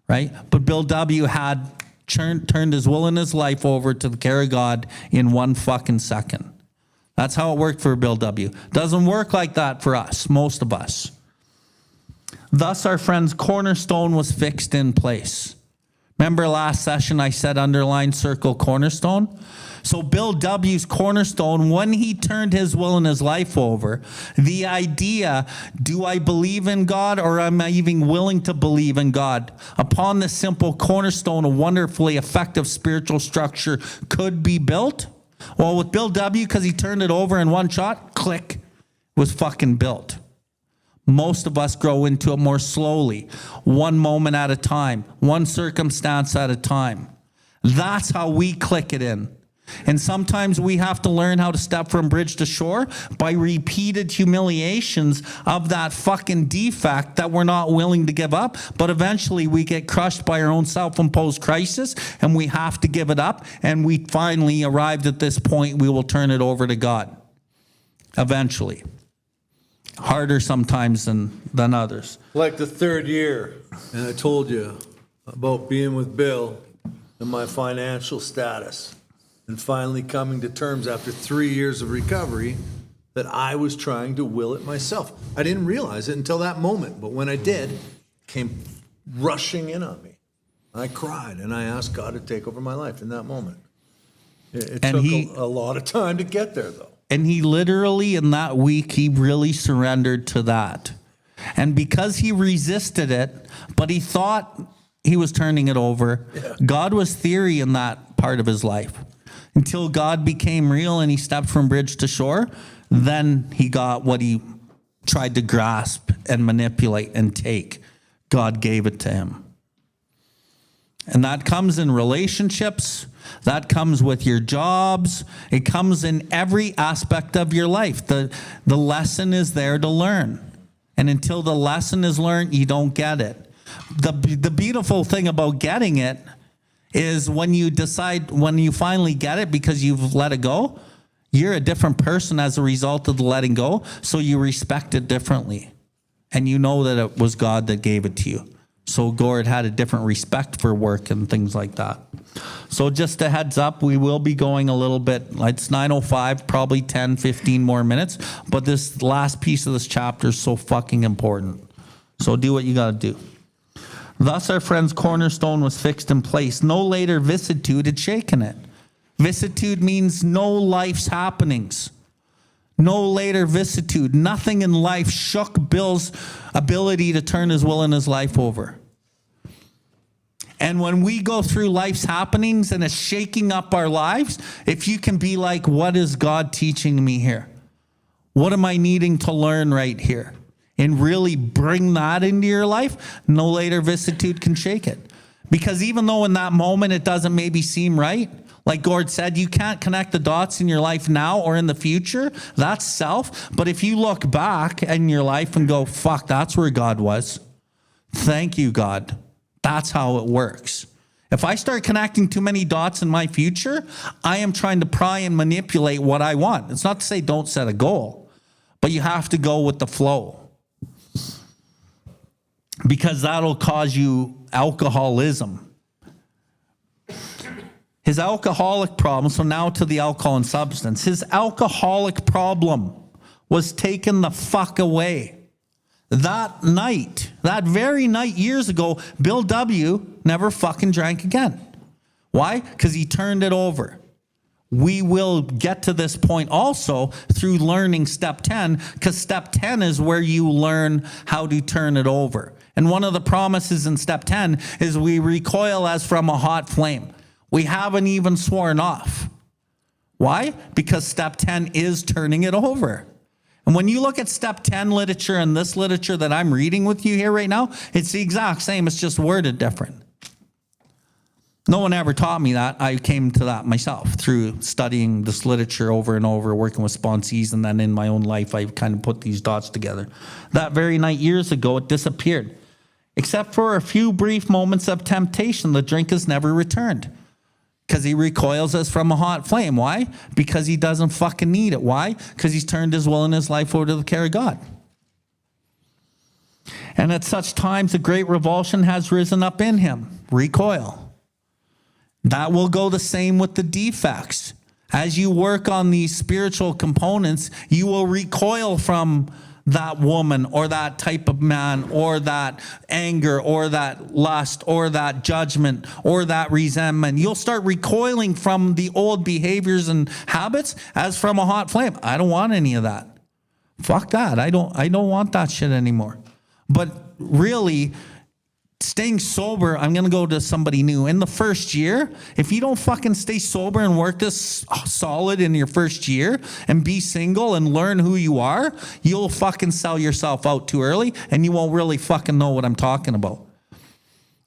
Right? But Bill W. had turned his will and his life over to the care of God in one fucking second. That's how it worked for Bill W. Doesn't work like that for us, most of us. Thus, our friend's cornerstone was fixed in place. Remember last session I said underline, circle, cornerstone? So Bill W.'s cornerstone, when he turned his will and his life over, the idea, do I believe in God or am I even willing to believe in God? Upon this simple cornerstone, a wonderfully effective spiritual structure could be built. Well, with Bill W., because he turned it over in one shot, click, was fucking built. Most of us grow into it more slowly, one moment at a time, one circumstance at a time. That's how we click it in. And sometimes we have to learn how to step from bridge to shore by repeated humiliations of that fucking defect that we're not willing to give up. But eventually we get crushed by our own self-imposed crisis and we have to give it up. And we finally arrived at this point, we will turn it over to God. Eventually. Harder sometimes than others. Like the third year, and I told you about being with Bill and my financial status. And finally coming to terms after 3 years of recovery that I was trying to will it myself. I didn't realize it until that moment, but when I did, it came rushing in on me. I cried and I asked God to take over my life in that moment. It took a lot of time to get there, though. And he literally, in that week, he really surrendered to that. And because he resisted it, but he thought he was turning it over, God was theory in that part of his life. Until God became real and he stepped from bridge to shore, then he got what he tried to grasp and manipulate and take. God gave it to him. And that comes in relationships. That comes with your jobs. It comes in every aspect of your life. The lesson is there to learn. And until the lesson is learned, you don't get it. The beautiful thing about getting it is when you finally get it because you've let it go, you're a different person as a result of the letting go. So you respect it differently. And you know that it was God that gave it to you. So Gord had a different respect for work and things like that. So just a heads up, we will be going a little bit, it's 9:05, probably 10, 15 more minutes. But this last piece of this chapter is so fucking important. So do what you got to do. Thus our friend's cornerstone was fixed in place. No later vicissitude had shaken it. Vicissitude means no life's happenings. No later vicissitude. Nothing in life shook Bill's ability to turn his will and his life over. And when we go through life's happenings and it's shaking up our lives, if you can be like, what is God teaching me here? What am I needing to learn right here? And really bring that into your life, no later vicissitude can shake it. Because even though in that moment it doesn't maybe seem right, like Gord said, you can't connect the dots in your life now or in the future. That's self. But if you look back in your life and go, fuck, that's where God was. Thank you, God. That's how it works. If I start connecting too many dots in my future, I am trying to pry and manipulate what I want. It's not to say don't set a goal, but you have to go with the flow. Because that'll cause you alcoholism. His alcoholic problem, so now to the alcohol and substance. His alcoholic problem was taken the fuck away. That night, that very night years ago, Bill W. never fucking drank again. Why? Because he turned it over. We will get to this point also through learning step 10, because step 10 is where you learn how to turn it over. And one of the promises in step 10 is we recoil as from a hot flame. We haven't even sworn off. Why? Because step 10 is turning it over. And when you look at step 10 literature and this literature that I'm reading with you here right now, it's the exact same. It's just worded different. No one ever taught me that. I came to that myself through studying this literature over and over, working with sponsees, and then in my own life, I kind of put these dots together. That very night years ago, it disappeared. Except for a few brief moments of temptation, the drink has never returned. Because he recoils as from a hot flame. Why? Because he doesn't fucking need it. Why? Because he's turned his will and his life over to the care of God. And at such times, a great revulsion has risen up in him. Recoil. That will go the same with the defects. As you work on these spiritual components, you will recoil from that woman or that type of man or that anger or that lust or that judgment or that resentment. You'll start recoiling from the old behaviors and habits as from a hot flame. I don't want any of that. Fuck that. I don't want that shit anymore. But really, staying sober, I'm going to go to somebody new. In the first year, if you don't fucking stay sober and work this solid in your first year and be single and learn who you are, you'll fucking sell yourself out too early and you won't really fucking know what I'm talking about.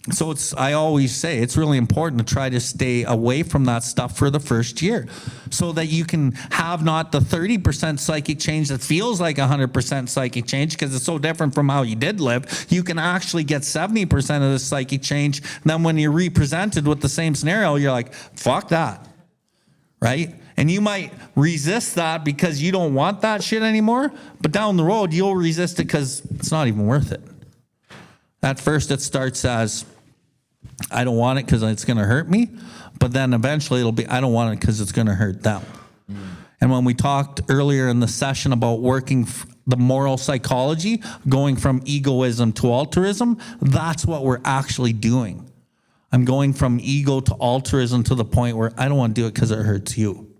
So I always say it's really important to try to stay away from that stuff for the first year so that you can have not the 30% psychic change that feels like 100% psychic change because it's so different from how you did live. You can actually get 70% of the psychic change. And then when you're represented with the same scenario, you're like, fuck that, right? And you might resist that because you don't want that shit anymore. But down the road, you'll resist it because it's not even worth it. At first, it starts as, I don't want it because it's going to hurt me. But then eventually it'll be, I don't want it because it's going to hurt them. And when we talked earlier in the session about working the moral psychology, going from egoism to altruism, that's what we're actually doing. I'm going from ego to altruism to the point where I don't want to do it because it hurts you.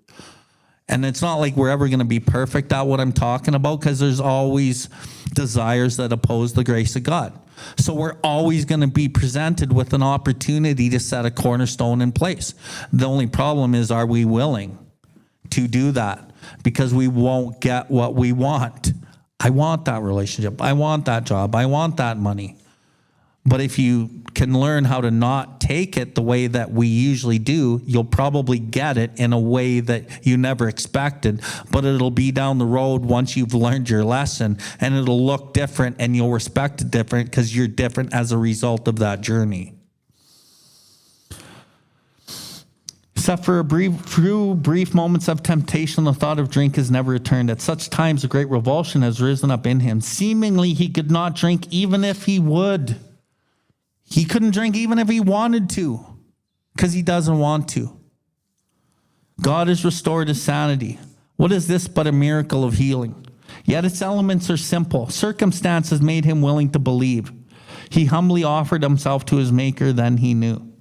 And it's not like we're ever going to be perfect at what I'm talking about, because there's always desires that oppose the grace of God. So we're always going to be presented with an opportunity to set a cornerstone in place. The only problem is, are we willing to do that? Because we won't get what we want. I want that relationship. I want that job. I want that money. But if you can learn how to not take it the way that we usually do, you'll probably get it in a way that you never expected. But it'll be down the road once you've learned your lesson, and it'll look different and you'll respect it different because you're different as a result of that journey. Except for few brief moments of temptation, the thought of drink has never returned. At such times, a great revulsion has risen up in him. Seemingly, he could not drink even if he would. He couldn't drink even if he wanted to, because he doesn't want to. God has restored his sanity. What is this but a miracle of healing? Yet its elements are simple. Circumstances made him willing to believe. He humbly offered himself to his maker, then he knew.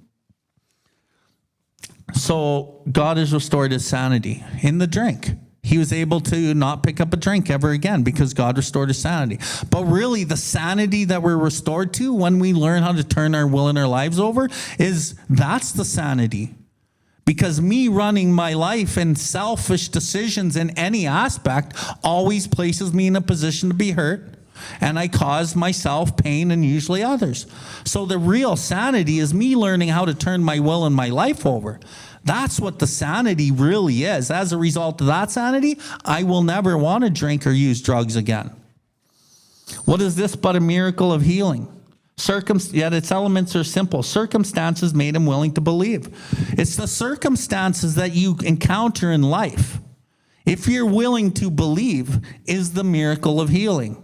So God has restored his sanity in the drink. He was able to not pick up a drink ever again because God restored his sanity. But really, the sanity that we're restored to when we learn how to turn our will and our lives over that's the sanity. Because me running my life and selfish decisions in any aspect always places me in a position to be hurt. And I cause myself pain and usually others. So the real sanity is me learning how to turn my will and my life over. That's what the sanity really is. As a result of that sanity, I will never want to drink or use drugs again. What is this but a miracle of healing? Yet its elements are simple. Circumstances made him willing to believe. It's the circumstances that you encounter in life, if you're willing to believe, is the miracle of healing.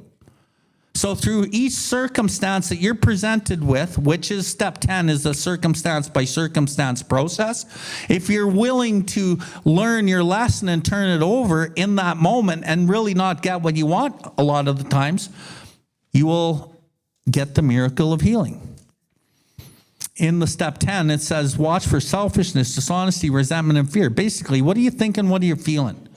So through each circumstance that you're presented with, which is step 10, is the circumstance by circumstance process. If you're willing to learn your lesson and turn it over in that moment and really not get what you want a lot of the times, you will get the miracle of healing. In the step 10, it says, watch for selfishness, dishonesty, resentment, and fear. Basically, what are you thinking? What are you feeling?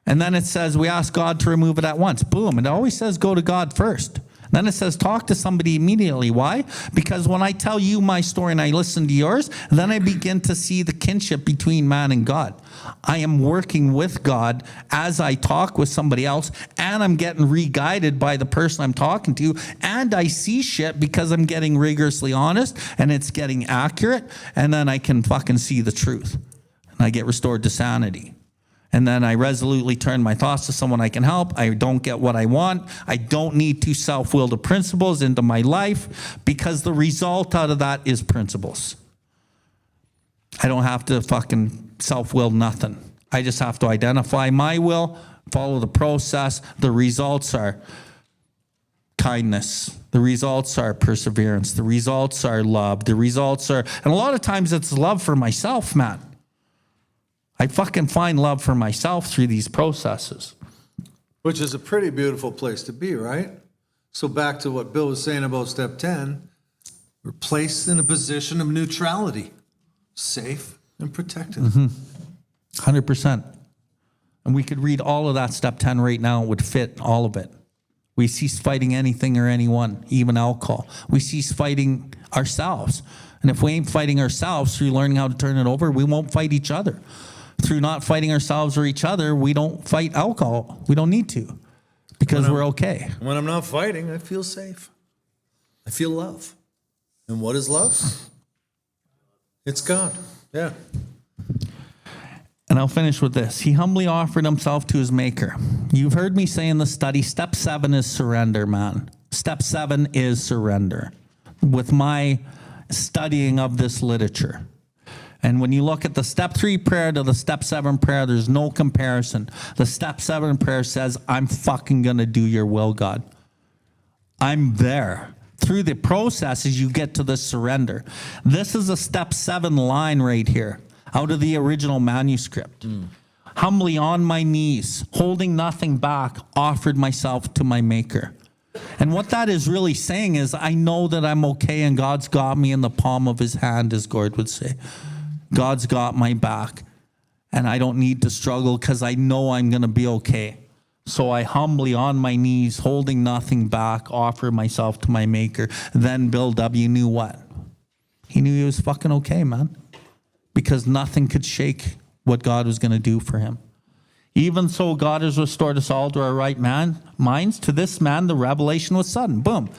And then it says, we ask God to remove it at once. Boom. It always says, go to God first. Then it says, talk to somebody immediately. Why? Because when I tell you my story and I listen to yours, then I begin to see the kinship between man and God. I am working with God as I talk with somebody else, and I'm getting re-guided by the person I'm talking to, and I see shit because I'm getting rigorously honest, and it's getting accurate, and then I can fucking see the truth. And I get restored to sanity. And then I resolutely turn my thoughts to someone I can help. I don't get what I want. I don't need to self-willed principles into my life, because the result out of that is principles. I don't have to fucking self-will nothing. I just have to identify my will, follow the process. The results are kindness. The results are perseverance. The results are love. The results are, and a lot of times it's love for myself, man. I fucking find love for myself through these processes. Which is a pretty beautiful place to be, right? So back to what Bill was saying about step 10, we're placed in a position of neutrality, safe and protected. 100%. And we could read all of that step 10 right now. It would fit all of it. We cease fighting anything or anyone, even alcohol. We cease fighting ourselves. And if we ain't fighting ourselves through learning how to turn it over, we won't fight each other. Through not fighting ourselves or each other, we don't fight alcohol. We don't need to, because we're okay. When I'm not fighting, I feel safe. I feel love. And what is love? It's God. Yeah. And I'll finish with this. He humbly offered himself to his maker. You've heard me say in the study, step 7 is surrender, man. Step 7 is surrender. With my studying of this literature. And when you look at the step 3 prayer to the step 7 prayer, there's no comparison. The step 7 prayer says, I'm fucking going to do your will, God. I'm there. Through the processes, you get to the surrender. This is a step 7 line right here out of the original manuscript. Humbly on my knees, holding nothing back, offered myself to my Maker. And what that is really saying is, I know that I'm okay and God's got me in the palm of his hand, as Gord would say. God's got my back and I don't need to struggle because I know I'm going to be okay. So I humbly on my knees, holding nothing back, offer myself to my Maker. Then Bill W. knew what? He knew he was fucking okay, man. Because nothing could shake what God was going to do for him. Even so, God has restored us all to our right minds. To this man, the revelation was sudden. Boom.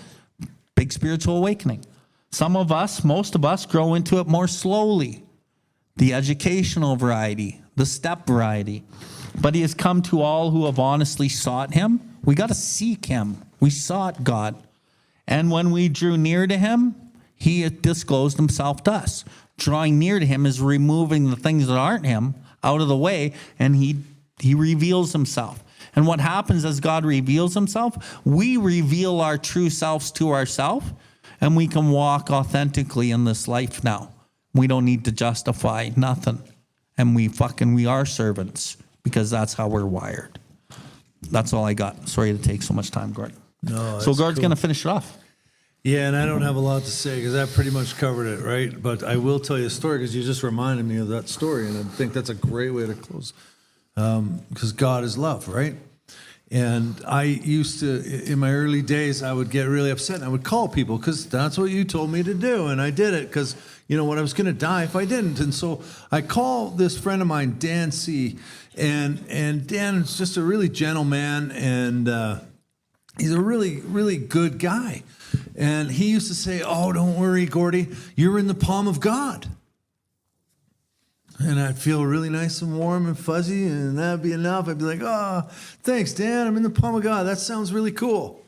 Big spiritual awakening. Some of us, most of us, grow into it more slowly. The educational variety, the step variety. But he has come to all who have honestly sought him. We got to seek him. We sought God. And when we drew near to him, he disclosed himself to us. Drawing near to him is removing the things that aren't him out of the way, and he reveals himself. And what happens as God reveals himself, we reveal our true selves to ourselves, and we can walk authentically in this life now. We don't need to justify nothing. And we are servants because that's how we're wired. That's all I got. Sorry to take so much time, Gord. No, So that's Gord's cool. going to finish it off. Yeah, and I don't have a lot to say because that pretty much covered it, right? But I will tell you a story because you just reminded me of that story, and I think that's a great way to close. Because God is love, right? And I used to, in my early days, I would get really upset and I would call people because that's what you told me to do. And I did it because, you know what, I was going to die if I didn't. And so I call this friend of mine, Dan C. And Dan is just a really gentle man, and he's a really, really good guy. And he used to say, "Oh, don't worry, Gordy, you're in the palm of God." And I'd feel really nice and warm and fuzzy, and that'd be enough. I'd be like, "Oh, thanks, Dan. I'm in the palm of God. That sounds really cool."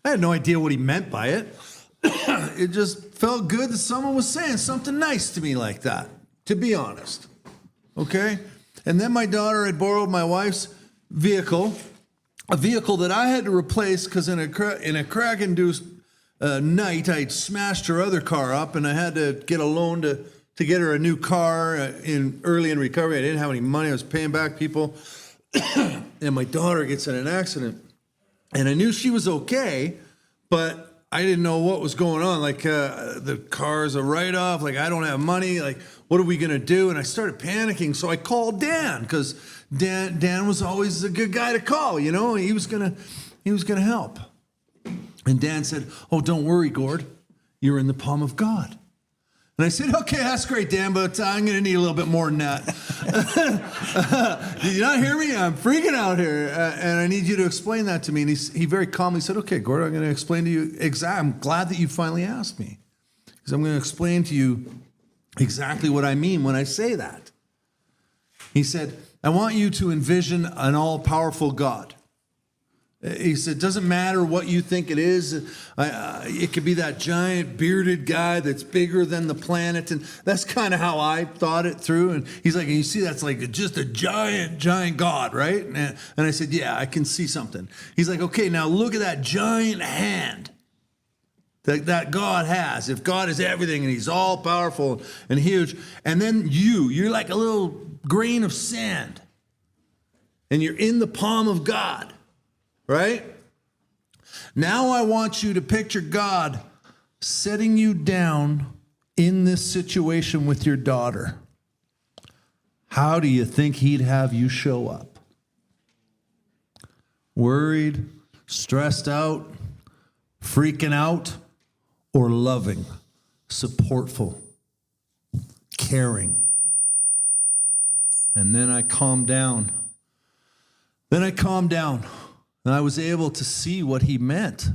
I had no idea what he meant by it. It just felt good that someone was saying something nice to me like that, to be honest. Okay? And then my daughter had borrowed my wife's vehicle, a vehicle that I had to replace because in a crack-induced night, I'd smashed her other car up, and I had to get a loan to get her a new car early in recovery. I didn't have any money. I was paying back people. And my daughter gets in an accident. And I knew she was okay, but I didn't know what was going on. Like, the car's a write-off. Like, I don't have money. Like, what are we going to do? And I started panicking. So I called Dan because Dan was always a good guy to call, you know. He was gonna help. And Dan said, "Oh, don't worry, Gord. You're in the palm of God." And I said, "Okay, that's great, Dan, but I'm going to need a little bit more than that." Did you not hear me? I'm freaking out here, and I need you to explain that to me. And he very calmly said, "Okay, Gord, I'm going to explain to you exactly. I'm glad that you finally asked me, because I'm going to explain to you exactly what I mean when I say that." He said, "I want you to envision an all-powerful God." He said, "Doesn't matter what you think it is. It could be that giant bearded guy that's bigger than the planet." And that's kind of how I thought it through. And he's like, "And you see, that's like just a giant God, right?" And I said, "Yeah, I can see something." He's like, "Okay, now look at that giant hand that God has. If God is everything and he's all powerful and huge, and then you're like a little grain of sand, and you're in the palm of God. Right? Now I want you to picture God setting you down in this situation with your daughter. How do you think he'd have you show up? Worried, stressed out, freaking out, or loving, supportful, caring? And then I calmed down. And I was able to see what he meant.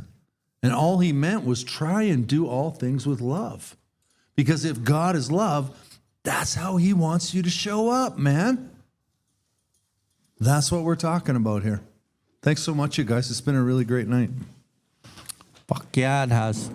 And all he meant was try and do all things with love. Because if God is love, that's how he wants you to show up, man. That's what we're talking about here. Thanks so much, you guys. It's been a really great night. Fuck yeah, it has.